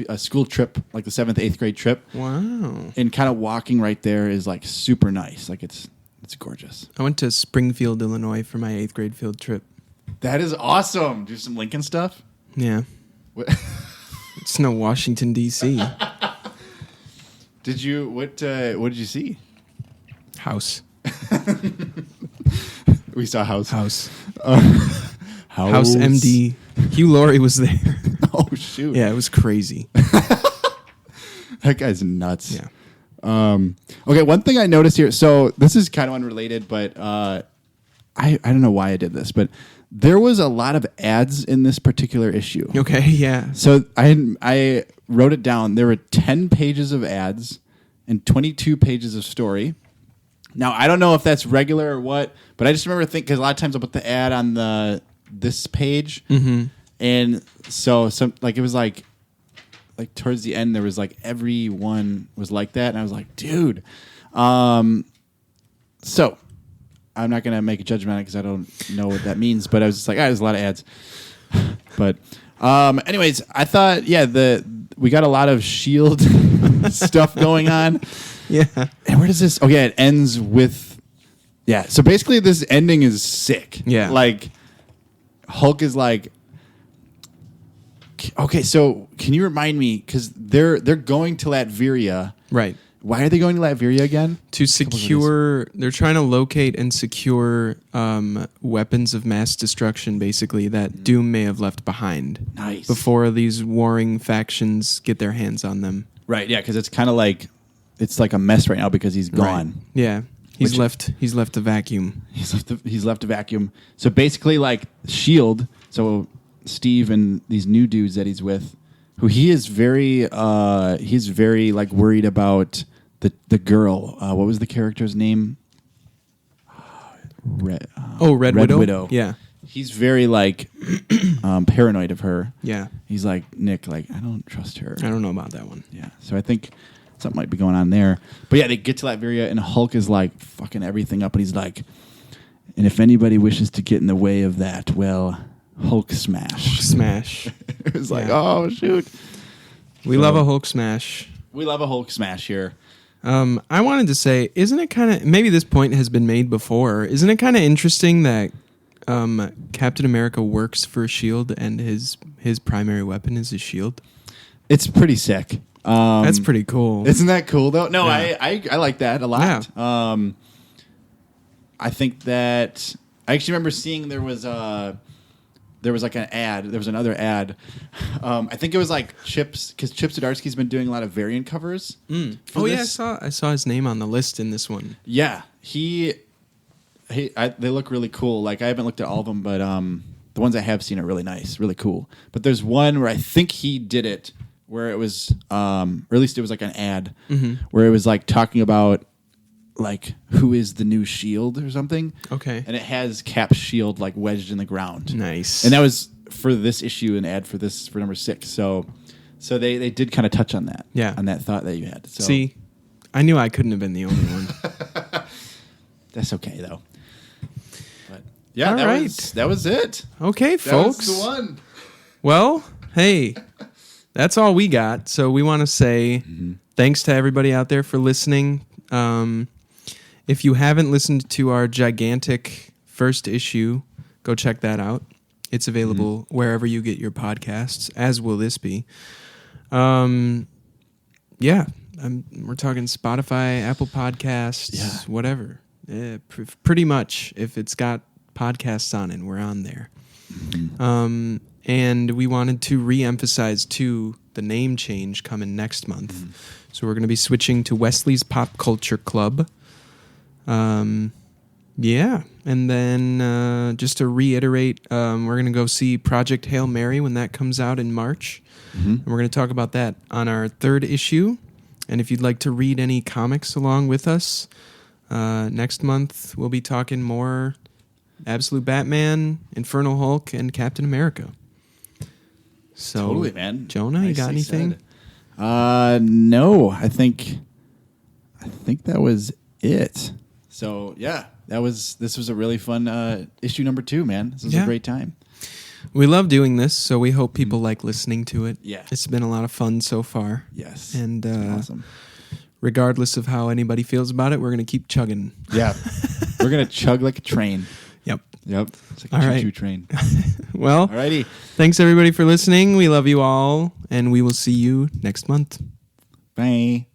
a school trip, like the 7th, 8th grade trip, Wow. and kind of walking right there is like super nice. Like it's gorgeous. I went to Springfield, Illinois for my 8th grade field trip. That is awesome. Do some Lincoln stuff. Yeah. What, It's no Washington, D.C. did you what did you see? House. We saw House. House. House MD. Hugh Laurie was there. Oh shoot. Yeah, it was crazy. That guy's nuts. Yeah. Okay, one thing I noticed here. So this is kind of unrelated, but I don't know why I did this, but there was a lot of ads in this particular issue. Okay, yeah. So I wrote it down. There were 10 pages of ads and 22 pages of story. Now I don't know if that's regular or what, but I just remember thinking because a lot of times I'll put the ad on this page, and so it was like towards the end there was like everyone was like that, and I was like, dude. So I'm not gonna make a judgment on it because I don't know what that means, but I was just like, there's a lot of ads. But anyways, I thought we got a lot of Shield stuff going on. Yeah. And where does this? Oh yeah, it ends with So basically, this ending is sick. Yeah. Like Hulk is like, okay. So can you remind me? Because they're going to Latveria. Right. Why are they going to Latveria again? To secure, they're trying to locate and secure weapons of mass destruction, basically, that Doom may have left behind. Nice. Before these warring factions get their hands on them. Right. Yeah. Because it's kind of like it's like a mess right now because he's gone. Right. Yeah. He's Which- left a vacuum. He's left a vacuum. So basically, like Shield. So Steve and these new dudes that he's with, who he's very like worried about the girl. What was the character's name? Red Widow? Yeah. he's very like paranoid of her. Yeah. He's like, Nick, like, I don't trust her. I don't know about that one. Yeah. So I think something might be going on there. But yeah, they get to Latveria and Hulk is like fucking everything up, and he's like, and if anybody wishes to get in the way of that, well, Hulk smash. Smash. It was like, oh shoot. We love a Hulk smash. We love a Hulk smash here. I wanted to say, isn't it kind of, maybe this point has been made before, isn't it kind of interesting that Captain America works for S.H.I.E.L.D. and his primary weapon is his shield? It's pretty sick. That's pretty cool. Isn't that cool though? No, Yeah. I like that a lot. Yeah. I think that I actually remember seeing there was like an ad. There was another ad. I think it was like Chips, because Chip Zdarsky's been doing a lot of variant covers. Oh yeah, I saw his name on the list in this one. Yeah, they look really cool. Like I haven't looked at all of them, but the ones I have seen are really nice, really cool. But there's one where I think he did it, where it was, or at least it was like an ad, where it was like talking about like who is the new Shield or something. Okay. And it has Cap's shield like wedged in the ground. Nice. And that was for this issue, an ad for number 6. So they did kind of touch on that. Yeah. On that thought that you had. So See, I knew I couldn't have been the only one. that's okay though. But yeah, All that right. was it. Okay, folks. That was the one. Well, hey, that's all we got. So we want to say thanks to everybody out there for listening. If you haven't listened to our gigantic first issue, go check that out. It's available wherever you get your podcasts, as will this be. We're talking Spotify, Apple Podcasts, whatever. Pretty much, if it's got podcasts on it, we're on there. And we wanted to re-emphasize, too, the name change coming next month. So we're going to be switching to Wesley's Pop Culture Club. And then just to reiterate, we're going to go see Project Hail Mary when that comes out in March. And we're going to talk about that on our 3rd issue. And if you'd like to read any comics along with us, next month we'll be talking more Absolute Batman, Infernal Hulk, and Captain America. So, Totally, man. Jonah, you got anything? No, I think that was it. So yeah, this was a really fun issue number 2, man. This was a great time. We love doing this, so we hope people like listening to it. Yeah. It's been a lot of fun so far. Yes. And awesome. Regardless of how anybody feels about it, we're going to keep chugging. Yeah. We're going to chug like a train. Yep. It's like a choo-choo train. Well, alrighty. Thanks everybody for listening. We love you all, and we will see you next month. Bye.